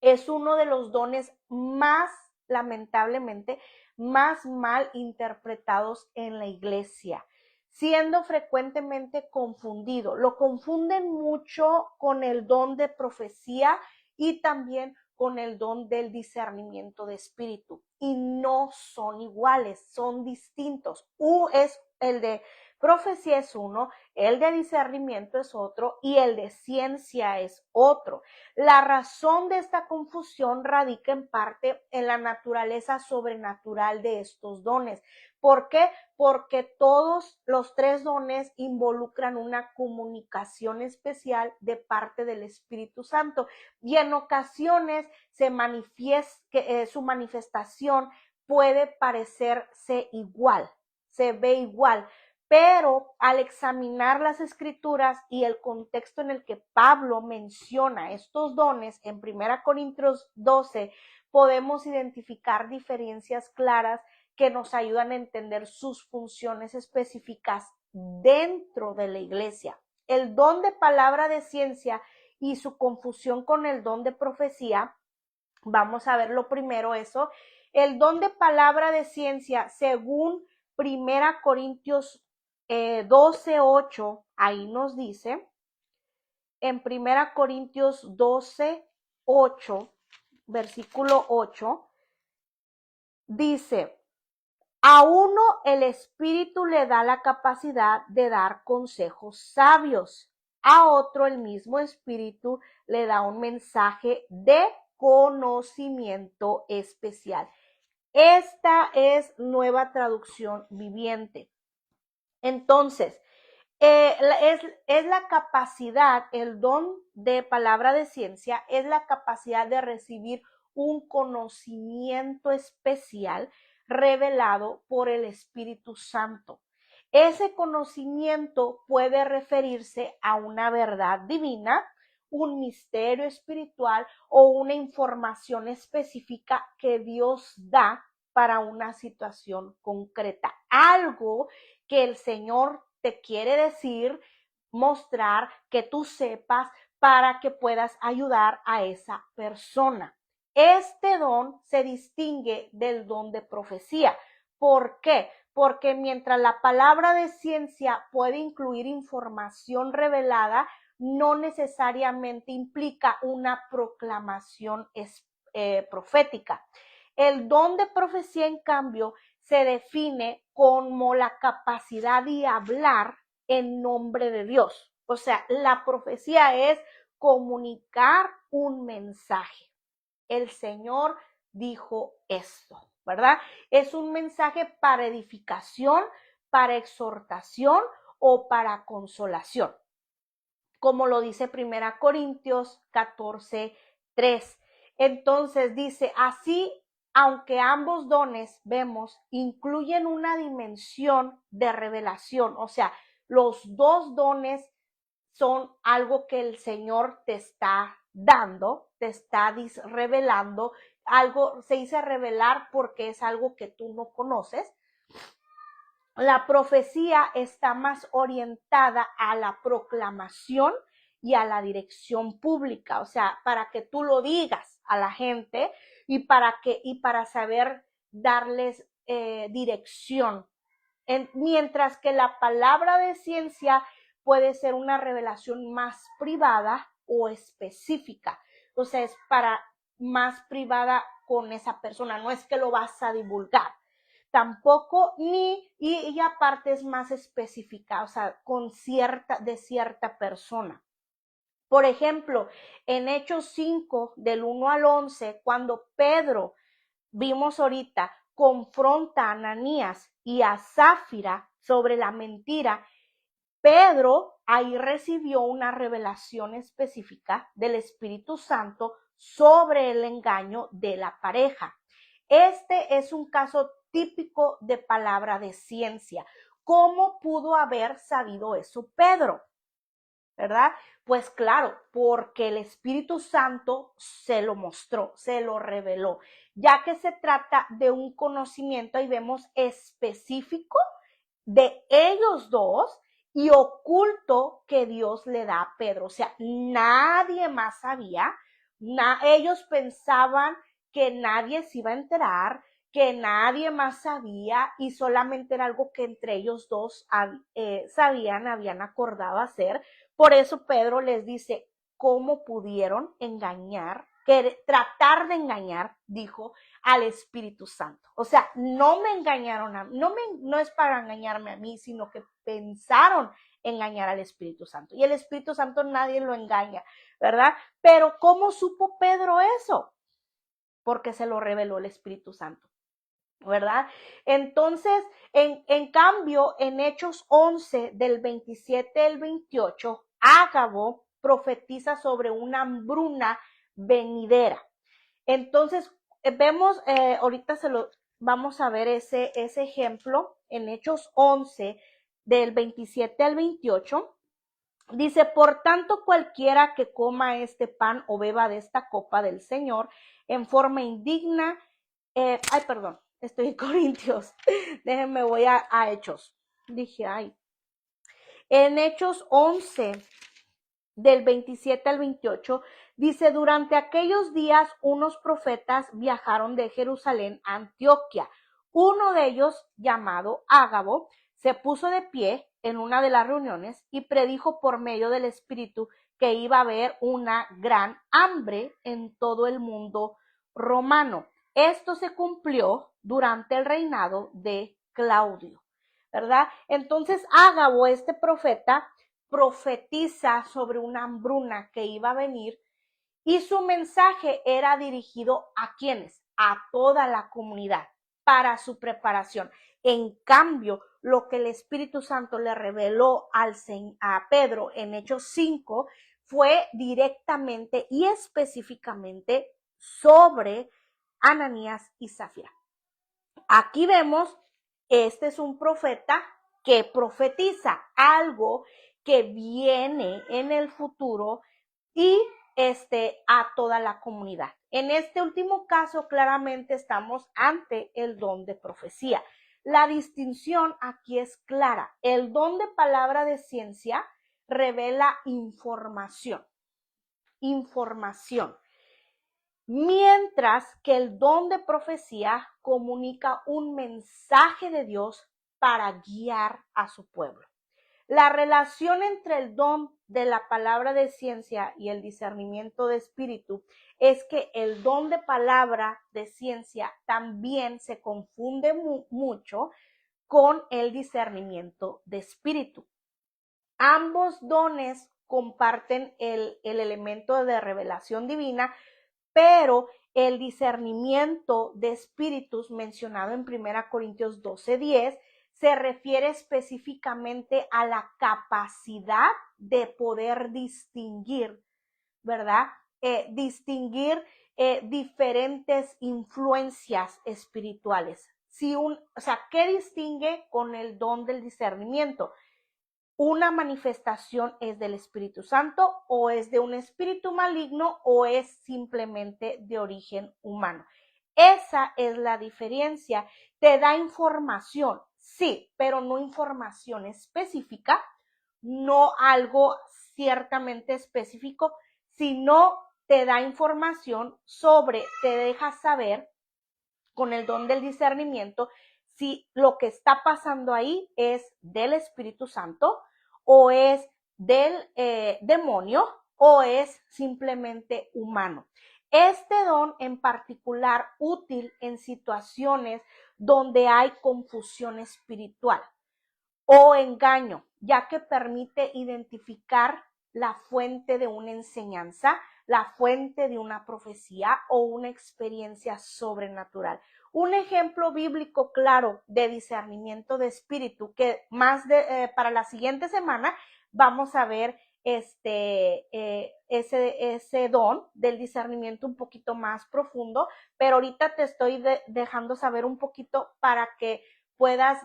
es uno de los dones más, lamentablemente, más mal interpretados en la iglesia, siendo frecuentemente confundido. Lo confunden mucho con el don de profecía y también con el don del discernimiento de espíritu. Y no son iguales, son distintos. Es el de profecía es uno, el de discernimiento es otro y el de ciencia es otro. La razón de esta confusión radica en parte en la naturaleza sobrenatural de estos dones. ¿Por qué? Porque todos los tres dones involucran una comunicación especial de parte del Espíritu Santo y en ocasiones su manifestación puede parecerse igual, se ve igual, pero al examinar las escrituras y el contexto en el que Pablo menciona estos dones en 1 Corintios 12, podemos identificar diferencias claras que nos ayudan a entender sus funciones específicas dentro de la iglesia. El don de palabra de ciencia y su confusión con el don de profecía, vamos a ver lo primero eso. El don de palabra de ciencia, según 1 Corintios 12:8, ahí nos dice, en 1 Corintios 12:8, versículo 8, dice, a uno el Espíritu le da la capacidad de dar consejos sabios, a otro el mismo Espíritu le da un mensaje de conocimiento especial. Esta es Nueva Traducción Viviente. Entonces, es la capacidad, el don de palabra de ciencia, es la capacidad de recibir un conocimiento especial revelado por el Espíritu Santo. Ese conocimiento puede referirse a una verdad divina, un misterio espiritual o una información específica que Dios da para una situación concreta, algo que el Señor te quiere decir, mostrar, que tú sepas para que puedas ayudar a esa persona. Este don se distingue del don de profecía. ¿Por qué? Porque mientras la palabra de ciencia puede incluir información revelada, no necesariamente implica una proclamación profética. El don de profecía, en cambio, se define como la capacidad de hablar en nombre de Dios. O sea, la profecía es comunicar un mensaje. El Señor dijo esto, ¿verdad? Es un mensaje para edificación, para exhortación o para consolación, como lo dice 1 Corintios 14:3. Entonces dice, así, aunque ambos dones, vemos, incluyen una dimensión de revelación, o sea, los dos dones son algo que el Señor te está dando, te está revelando, algo se dice revelar porque es algo que tú no conoces. La profecía está más orientada a la proclamación y a la dirección pública, o sea, para que tú lo digas a la gente y para saber darles dirección. Mientras que la palabra de ciencia puede ser una revelación más privada o específica, o sea, es para más privada con esa persona, no es que lo vas a divulgar. Tampoco, y aparte es más específica, o sea, de cierta persona. Por ejemplo, en Hechos 5, del 1 al 11, cuando Pedro, vimos ahorita, confronta a Ananías y a Zafira sobre la mentira, Pedro ahí recibió una revelación específica del Espíritu Santo sobre el engaño de la pareja. Este es un caso típico de palabra de ciencia. ¿Cómo pudo haber sabido eso Pedro? ¿Verdad? Pues claro, porque el Espíritu Santo se lo mostró, se lo reveló, ya que se trata de un conocimiento, y vemos, específico de ellos dos y oculto que Dios le da a Pedro. O sea, nadie más sabía, ellos pensaban que nadie se iba a enterar, que nadie más sabía, y solamente era algo que entre ellos dos sabían, habían acordado hacer. Por eso Pedro les dice, ¿cómo pudieron engañar, tratar de engañar, dijo, al Espíritu Santo? O sea, no me engañaron a mí, no es para engañarme a mí, sino que pensaron engañar al Espíritu Santo. Y el Espíritu Santo nadie lo engaña, ¿verdad? Pero ¿cómo supo Pedro eso? Porque se lo reveló el Espíritu Santo, ¿verdad? Entonces, en cambio, en Hechos 11, del 27 al 28, Ágabo profetiza sobre una hambruna venidera. Entonces, vemos, ahorita vamos a ver ese ejemplo en Hechos 11, del 27 al 28. Dice, por tanto, cualquiera que coma este pan o beba de esta copa del Señor en forma indigna, estoy en Corintios, déjenme, voy a Hechos. Dije, en Hechos 11, del 27 al 28, dice, durante aquellos días unos profetas viajaron de Jerusalén a Antioquia. Uno de ellos, llamado Ágabo, se puso de pie en una de las reuniones y predijo por medio del Espíritu que iba a haber una gran hambre en todo el mundo romano. Esto se cumplió durante el reinado de Claudio, ¿verdad? Entonces Ágabo, este profeta, profetiza sobre una hambruna que iba a venir, y su mensaje era dirigido ¿a quiénes? A toda la comunidad, para su preparación. En cambio, lo que el Espíritu Santo le reveló a Pedro en Hechos 5 fue directamente y específicamente sobre Ananías y Zafira. Aquí vemos, este es un profeta que profetiza algo que viene en el futuro y a toda la comunidad. En este último caso, claramente estamos ante el don de profecía. La distinción aquí es clara. El don de palabra de ciencia revela información. Mientras que el don de profecía comunica un mensaje de Dios para guiar a su pueblo. La relación entre el don de la palabra de ciencia y el discernimiento de espíritu es que el don de palabra de ciencia también se confunde mucho con el discernimiento de espíritu. Ambos dones comparten el elemento de revelación divina, pero el discernimiento de espíritus mencionado en 1 Corintios 12:10 se refiere específicamente a la capacidad de poder distinguir, ¿verdad? Distinguir diferentes influencias espirituales. ¿Qué distingue con el don del discernimiento? Una manifestación es del Espíritu Santo o es de un espíritu maligno o es simplemente de origen humano. Esa es la diferencia. Te da información, sí, pero no información específica, no algo ciertamente específico, sino te da información te deja saber con el don del discernimiento si lo que está pasando ahí es del Espíritu Santo o es del demonio o es simplemente humano. Este don en particular útil en situaciones donde hay confusión espiritual o engaño, ya que permite identificar la fuente de una enseñanza, la fuente de una profecía o una experiencia sobrenatural. Un ejemplo bíblico claro de discernimiento de espíritu que para la siguiente semana vamos a ver ese don del discernimiento un poquito más profundo, pero ahorita te estoy dejando saber un poquito para que puedas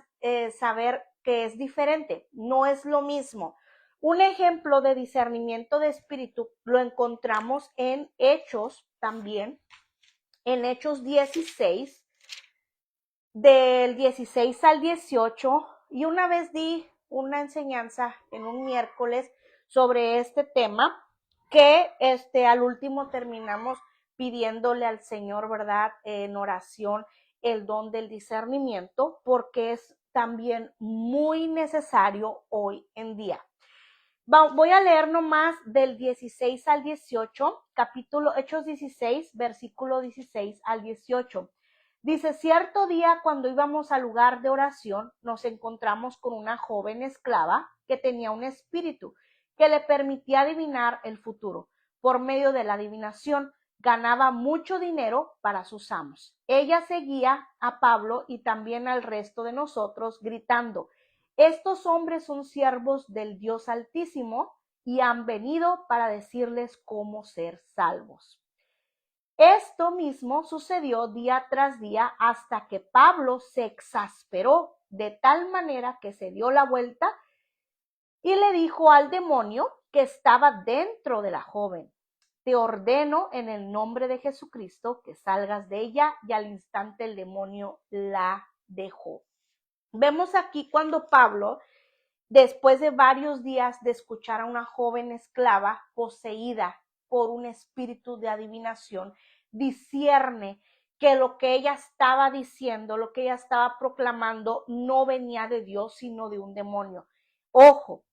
saber que es diferente, no es lo mismo. Un ejemplo de discernimiento de espíritu lo encontramos en Hechos también, en Hechos 16, del 16 al 18, y una vez di una enseñanza en un miércoles sobre este tema, que al último terminamos pidiéndole al Señor, ¿verdad?, en oración el don del discernimiento, porque es también muy necesario hoy en día. Voy a leer nomás del 16 al 18, capítulo Hechos 16, versículo 16 al 18. Dice: cierto día, cuando íbamos al lugar de oración, nos encontramos con una joven esclava que tenía un espíritu que le permitía adivinar el futuro. Por medio de la adivinación, ganaba mucho dinero para sus amos. Ella seguía a Pablo y también al resto de nosotros, gritando: estos hombres son siervos del Dios Altísimo y han venido para decirles cómo ser salvos. Esto mismo sucedió día tras día hasta que Pablo se exasperó de tal manera que se dio la vuelta y le dijo al demonio que estaba dentro de la joven: te ordeno en el nombre de Jesucristo que salgas de ella, y al instante el demonio la dejó. Vemos aquí cuando Pablo, después de varios días de escuchar a una joven esclava poseída por un espíritu de adivinación, discierne que lo que ella estaba diciendo, lo que ella estaba proclamando, no venía de Dios, sino de un demonio. Ojo,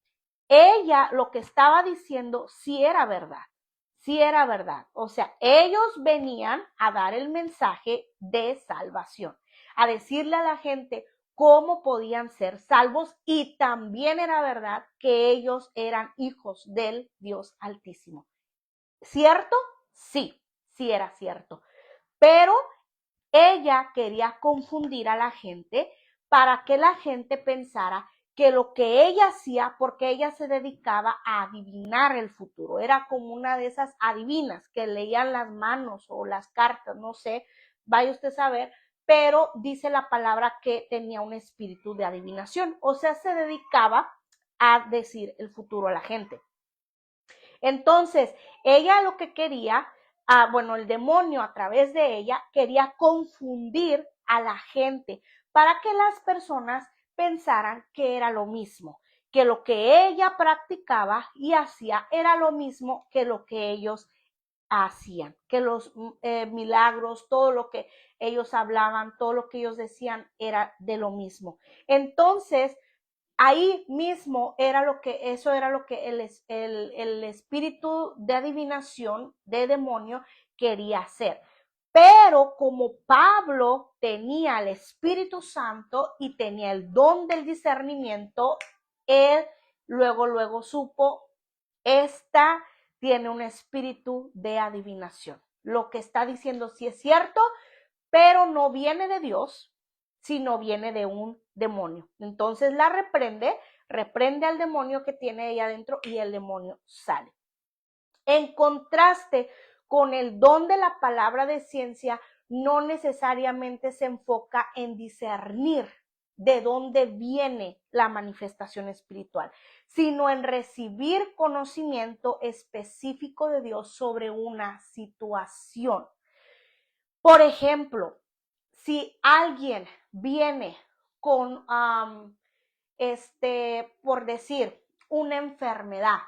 ella lo que estaba diciendo sí era verdad, sí era verdad. O sea, ellos venían a dar el mensaje de salvación, a decirle a la gente cómo podían ser salvos, y también era verdad que ellos eran hijos del Dios Altísimo. ¿Cierto? Sí, sí era cierto. Pero ella quería confundir a la gente para que la gente pensara que lo que ella hacía, porque ella se dedicaba a adivinar el futuro, era como una de esas adivinas que leían las manos o las cartas, no sé, vaya usted a saber, pero dice la palabra que tenía un espíritu de adivinación, o sea, se dedicaba a decir el futuro a la gente. Entonces, ella lo que quería el demonio a través de ella quería confundir a la gente para que las personas pensaran que era lo mismo, que lo que ella practicaba y hacía era lo mismo que lo que ellos hacían, que los milagros, todo lo que ellos hablaban, todo lo que ellos decían era de lo mismo. Entonces, ahí mismo eso era lo que el espíritu de adivinación, de demonio, quería hacer. Pero como Pablo tenía el Espíritu Santo y tenía el don del discernimiento, él luego supo, esta tiene un espíritu de adivinación. Lo que está diciendo sí es cierto, pero no viene de Dios, sino viene de un demonio. Entonces la reprende al demonio que tiene ella adentro y el demonio sale. En contraste con el don de la palabra de ciencia, no necesariamente se enfoca en discernir de dónde viene la manifestación espiritual, sino en recibir conocimiento específico de Dios sobre una situación. Por ejemplo, si alguien viene con, por decir, una enfermedad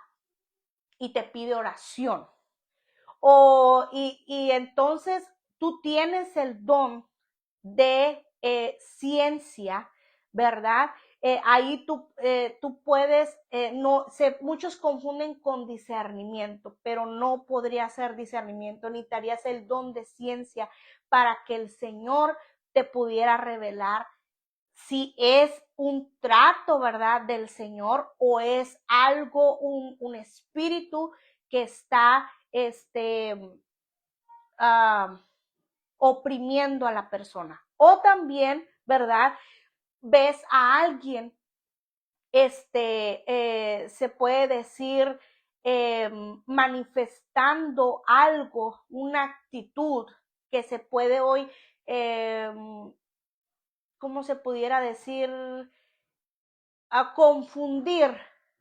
y te pide oración, y entonces tú tienes el don de ciencia, ¿verdad? Ahí tú puedes, muchos confunden con discernimiento, pero no podría ser discernimiento, necesitarías el don de ciencia para que el Señor te pudiera revelar si es un trato, ¿verdad?, del Señor o es algo, un espíritu que está, oprimiendo a la persona. O también, ¿verdad?, ves a alguien, se puede decir, manifestando algo, una actitud que se puede hoy, ¿cómo se pudiera decir? A confundir,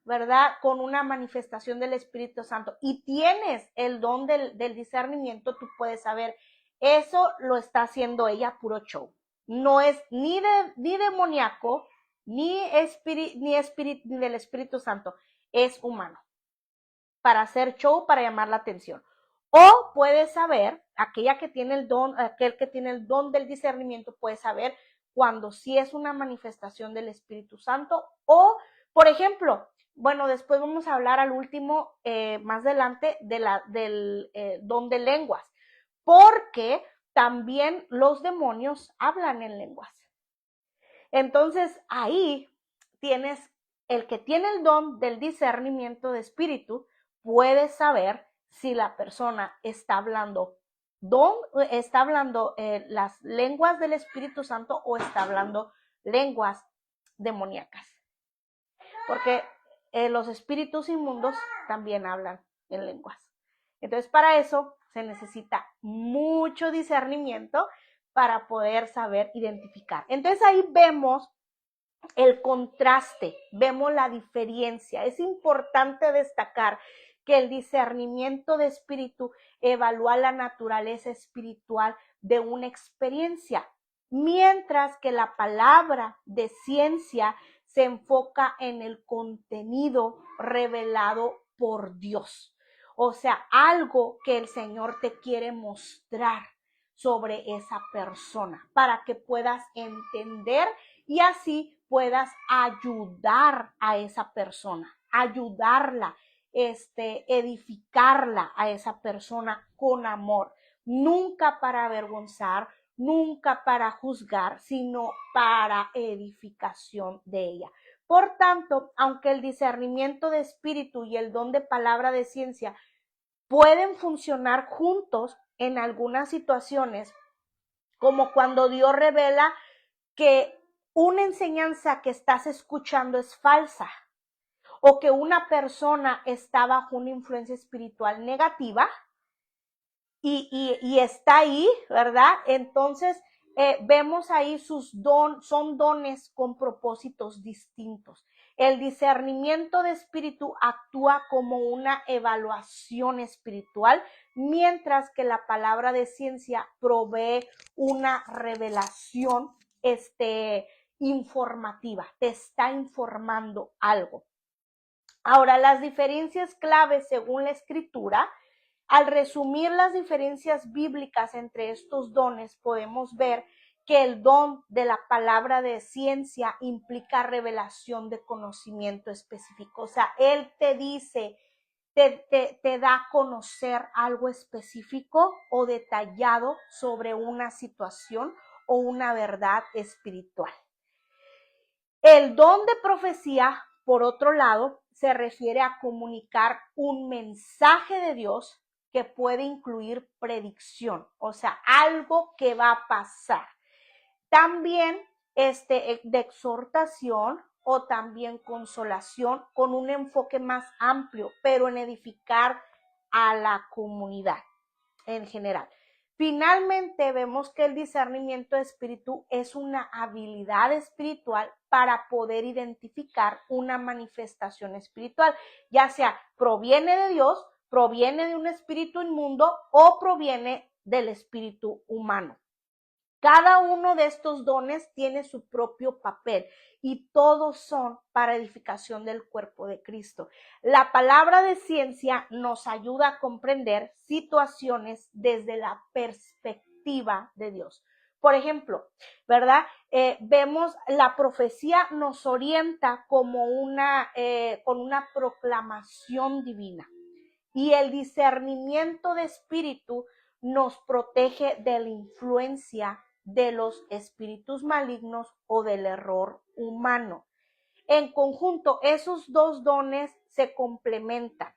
¿verdad?, con una manifestación del Espíritu Santo y tienes el don del discernimiento, tú puedes saber, eso lo está haciendo ella puro show. No es ni demoníaco, ni del Espíritu Santo, es humano, para hacer show, para llamar la atención. O puedes saber, aquel que tiene el don del discernimiento puede saber cuando sí es una manifestación del Espíritu Santo. O, por ejemplo, después vamos a hablar al último, más adelante, del don de lenguas, porque también los demonios hablan en lenguas. Entonces ahí tienes el que tiene el don del discernimiento de espíritu, puede saber si la persona está hablando las lenguas del Espíritu Santo o está hablando lenguas demoníacas. Porque los espíritus inmundos también hablan en lenguas. Entonces, para eso se necesita mucho discernimiento para poder saber identificar. Entonces, ahí vemos el contraste, vemos la diferencia. Es importante destacar que el discernimiento de espíritu evalúa la naturaleza espiritual de una experiencia, mientras que la palabra de ciencia se enfoca en el contenido revelado por Dios. O sea, algo que el Señor te quiere mostrar sobre esa persona para que puedas entender y así puedas ayudar a esa persona, ayudarla, edificarla a esa persona con amor, nunca para avergonzar, nunca para juzgar, sino para edificación de ella. Por tanto, aunque el discernimiento de espíritu y el don de palabra de ciencia pueden funcionar juntos en algunas situaciones, como cuando Dios revela que una enseñanza que estás escuchando es falsa o que una persona está bajo una influencia espiritual negativa y está ahí, ¿verdad? Entonces vemos ahí son dones con propósitos distintos. El discernimiento de espíritu actúa como una evaluación espiritual, mientras que la palabra de ciencia provee una revelación informativa, te está informando algo. Ahora, las diferencias claves según la escritura, al resumir las diferencias bíblicas entre estos dones, podemos ver que el don de la palabra de ciencia implica revelación de conocimiento específico. O sea, él te dice, te da a conocer algo específico o detallado sobre una situación o una verdad espiritual. El don de profecía, por otro lado, se refiere a comunicar un mensaje de Dios que puede incluir predicción, o sea, algo que va a pasar. También de exhortación o también consolación con un enfoque más amplio, pero en edificar a la comunidad en general. Finalmente, vemos que el discernimiento de espíritu es una habilidad espiritual para poder identificar una manifestación espiritual, ya sea proviene de Dios, proviene de un espíritu inmundo o proviene del espíritu humano. Cada uno de estos dones tiene su propio papel y todos son para edificación del cuerpo de Cristo. La palabra de ciencia nos ayuda a comprender situaciones desde la perspectiva de Dios. Por ejemplo, ¿verdad? Vemos la profecía nos orienta como con una proclamación divina, y el discernimiento de espíritu nos protege de la influencia de los espíritus malignos o del error humano. En conjunto, esos dos dones se complementan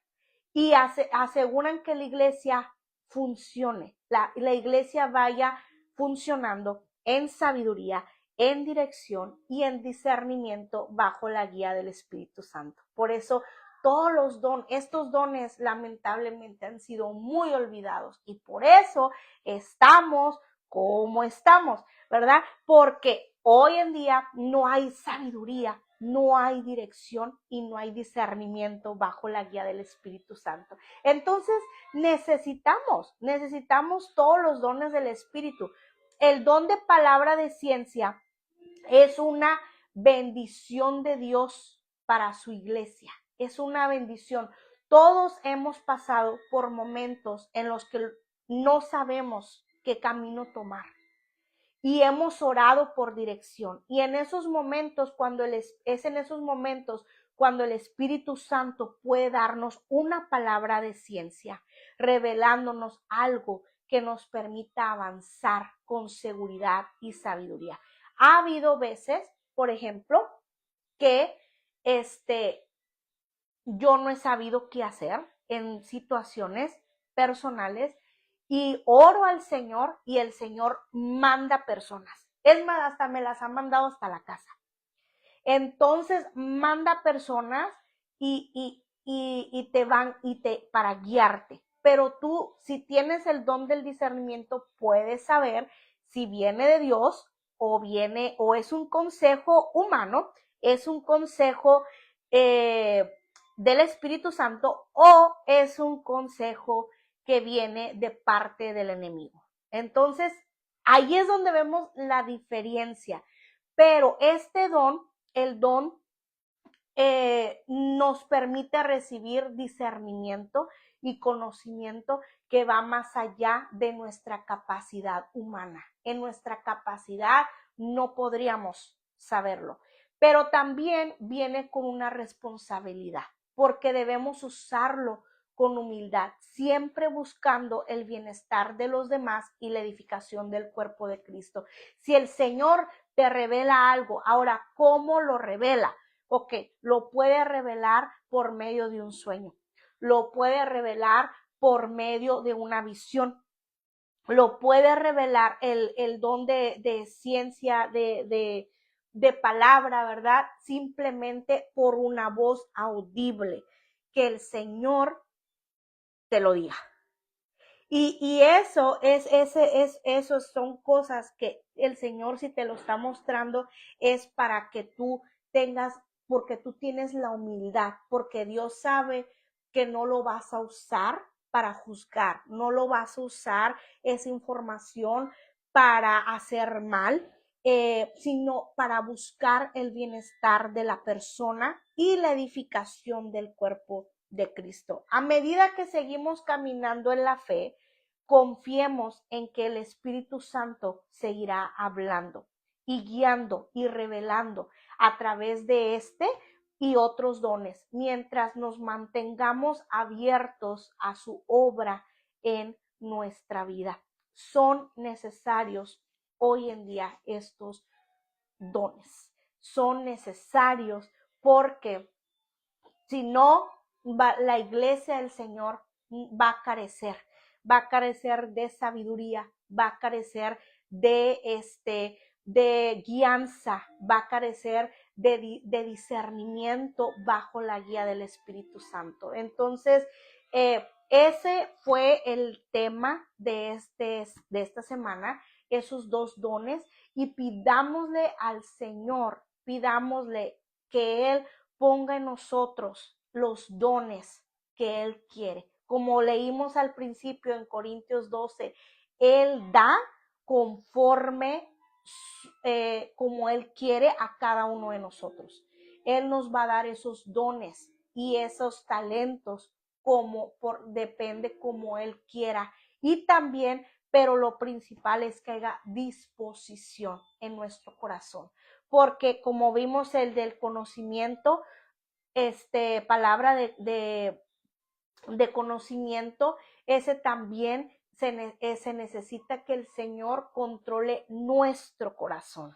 y aseguran que la iglesia funcione, la iglesia vaya funcionando en sabiduría, en dirección y en discernimiento bajo la guía del Espíritu Santo. Por eso todos estos dones lamentablemente han sido muy olvidados y por eso estamos como estamos, ¿verdad? Porque hoy en día no hay sabiduría, no hay dirección y no hay discernimiento bajo la guía del Espíritu Santo. Entonces necesitamos todos los dones del Espíritu. El don de palabra de ciencia es una bendición de Dios para su iglesia. Es una bendición. Todos hemos pasado por momentos en los que no sabemos qué camino tomar y hemos orado por dirección. Y en esos momentos, cuando el Espíritu Santo puede darnos una palabra de ciencia, revelándonos algo que nos permita avanzar con seguridad y sabiduría. Ha habido veces, por ejemplo, que yo no he sabido qué hacer en situaciones personales y oro al Señor y el Señor manda personas. Es más, hasta me las ha mandado hasta la casa. Entonces manda personas y te para guiarte. Pero tú, si tienes el don del discernimiento, puedes saber si viene de Dios o es un consejo humano, es un consejo del Espíritu Santo o es un consejo que viene de parte del enemigo. Entonces, ahí es donde vemos la diferencia. Pero el don nos permite recibir discernimiento y conocimiento que va más allá de nuestra capacidad humana. En nuestra capacidad no podríamos saberlo, pero también viene con una responsabilidad, porque debemos usarlo con humildad, siempre buscando el bienestar de los demás y la edificación del cuerpo de Cristo. Si el Señor te revela algo, ahora, ¿cómo lo revela? Ok, lo puede revelar por medio de un sueño, lo puede revelar por medio de una visión, lo puede revelar el don de ciencia, de palabra, ¿verdad? Simplemente por una voz audible, que el Señor te lo diga. Y eso son cosas que el Señor, si te lo está mostrando, es para que tú tengas, porque tú tienes la humildad, porque Dios sabe que no lo vas a usar para juzgar, no lo vas a usar esa información para hacer mal, sino para buscar el bienestar de la persona y la edificación del cuerpo de Cristo. A medida que seguimos caminando en la fe, confiemos en que el Espíritu Santo seguirá hablando y guiando y revelando a través de este y otros dones, mientras nos mantengamos abiertos a su obra en nuestra vida. Son necesarios hoy en día estos dones. Son necesarios porque si no, la iglesia del Señor va a carecer de sabiduría, va a carecer de guianza, va a carecer de discernimiento bajo la guía del Espíritu Santo. Entonces, ese fue el tema de esta semana, esos dos dones, y pidámosle al Señor, pidámosle que Él ponga en nosotros los dones que Él quiere. Como leímos al principio en Corintios 12, Él da conforme como Él quiere a cada uno de nosotros. Él nos va a dar esos dones y esos talentos depende como Él quiera. Y también, pero lo principal es que haya disposición en nuestro corazón. Porque como vimos el del conocimiento, palabra de conocimiento, ese también se necesita que el Señor controle nuestro corazón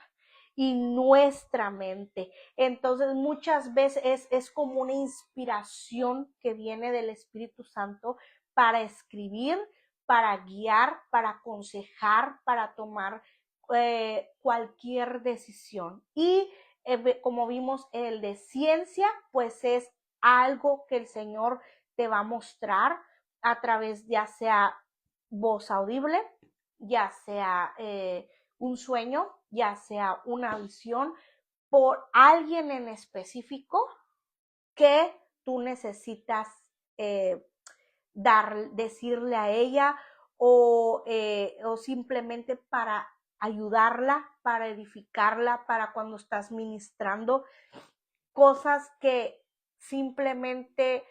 y nuestra mente. Entonces muchas veces es como una inspiración que viene del Espíritu Santo para escribir, para guiar, para aconsejar, para tomar cualquier decisión. Y como vimos, el de ciencia, pues es algo que el Señor te va a mostrar a través ya sea voz audible, ya sea un sueño, ya sea una visión por alguien en específico que tú necesitas decirle a ella o simplemente para ayudarla, para edificarla, para cuando estás ministrando, cosas que simplemente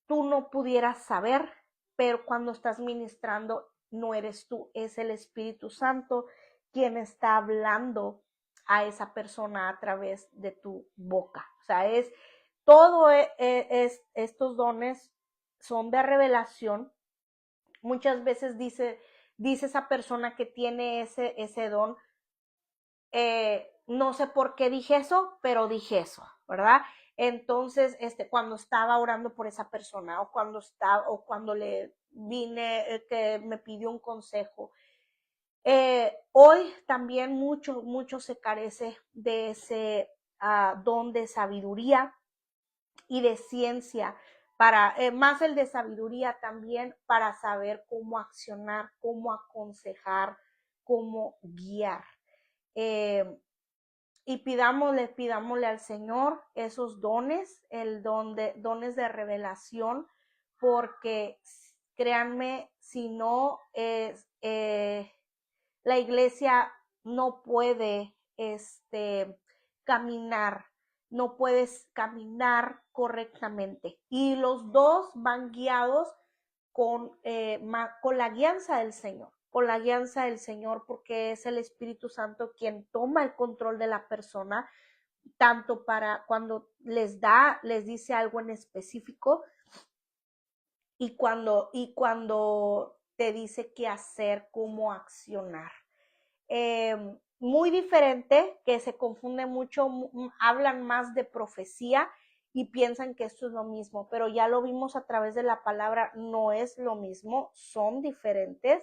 tú no pudieras saber, pero cuando estás ministrando no eres tú, es el Espíritu Santo quien está hablando a esa persona a través de tu boca. O sea, estos dones son de revelación. Muchas veces dice esa persona que tiene ese don, no sé por qué dije eso, pero dije eso, ¿verdad? Entonces, cuando estaba orando por esa persona o cuando le vine, que me pidió un consejo, hoy también mucho se carece de ese don de sabiduría y de ciencia, más el de sabiduría también para saber cómo accionar, cómo aconsejar, cómo guiar. Y pidámosle al Señor esos dones, dones de revelación, porque créanme, si no, la iglesia no puede caminar, no puedes caminar correctamente. Y los dos van guiados con la guianza del Señor, con la guianza del Señor, porque es el Espíritu Santo quien toma el control de la persona, tanto para cuando les dice algo en específico y cuando te dice qué hacer, cómo accionar. Muy diferente, que se confunde mucho, hablan más de profecía y piensan que esto es lo mismo, pero ya lo vimos a través de la palabra, no es lo mismo, son diferentes.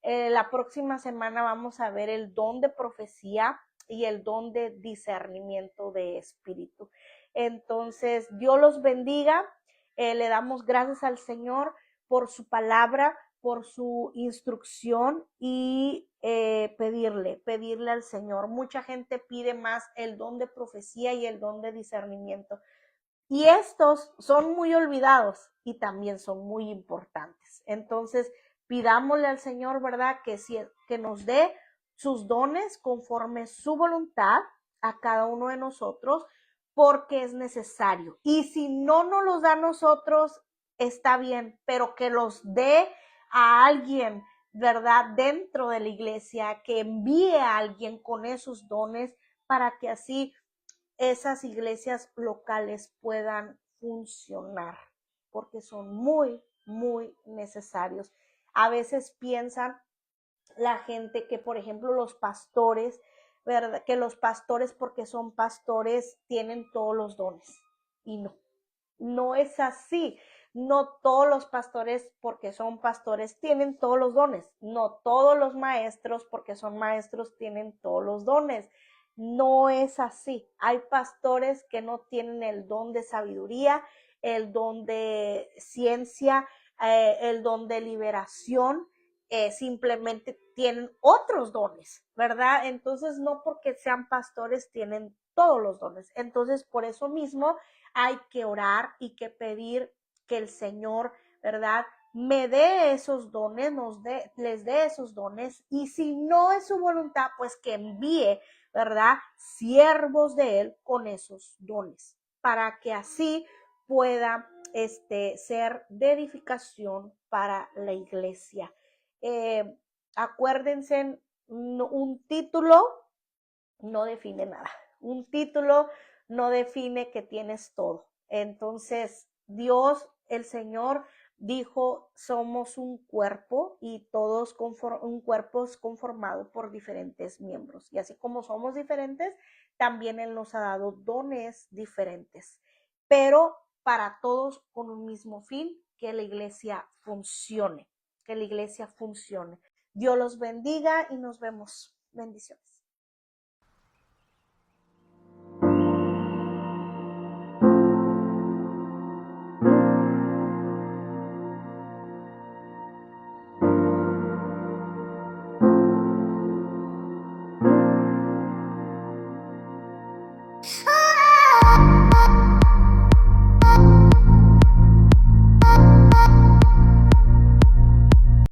La próxima semana vamos a ver el don de profecía y el don de discernimiento de espíritu. Entonces, Dios los bendiga. Le damos gracias al Señor por su palabra, por su instrucción y pedirle al Señor. Mucha gente pide más el don de profecía y el don de discernimiento. Y estos son muy olvidados y también son muy importantes. Entonces, pidámosle al Señor, ¿verdad? Que nos dé sus dones conforme su voluntad a cada uno de nosotros, porque es necesario. Y si no nos los da a nosotros, está bien, pero que los dé a alguien, ¿verdad? Dentro de la iglesia, que envíe a alguien con esos dones para que así esas iglesias locales puedan funcionar, porque son muy, muy necesarios. A veces piensan la gente que, por ejemplo, los pastores, ¿verdad? Que los pastores, porque son pastores, tienen todos los dones. Y no, no es así. No todos los pastores, porque son pastores, tienen todos los dones. No todos los maestros, porque son maestros, tienen todos los dones. No es así. Hay pastores que no tienen el don de sabiduría, el don de ciencia, el don de liberación, simplemente tienen otros dones, ¿verdad? Entonces, no porque sean pastores tienen todos los dones. Entonces, por eso mismo hay que orar y que pedir que el Señor, ¿verdad? Me dé esos dones, les dé esos dones, y si no es su voluntad, pues que envíe, ¿verdad? Siervos de Él con esos dones, para que así pueda ser de edificación para la iglesia. Acuérdense, un título no define nada. Un título no define que tienes todo. Entonces, Dios, el Señor, dijo, somos un cuerpo y todos un cuerpo es conformado por diferentes miembros. Y así como somos diferentes, también Él nos ha dado dones diferentes, pero para todos con un mismo fin, que la iglesia funcione, que la iglesia funcione. Dios los bendiga y nos vemos. Bendiciones.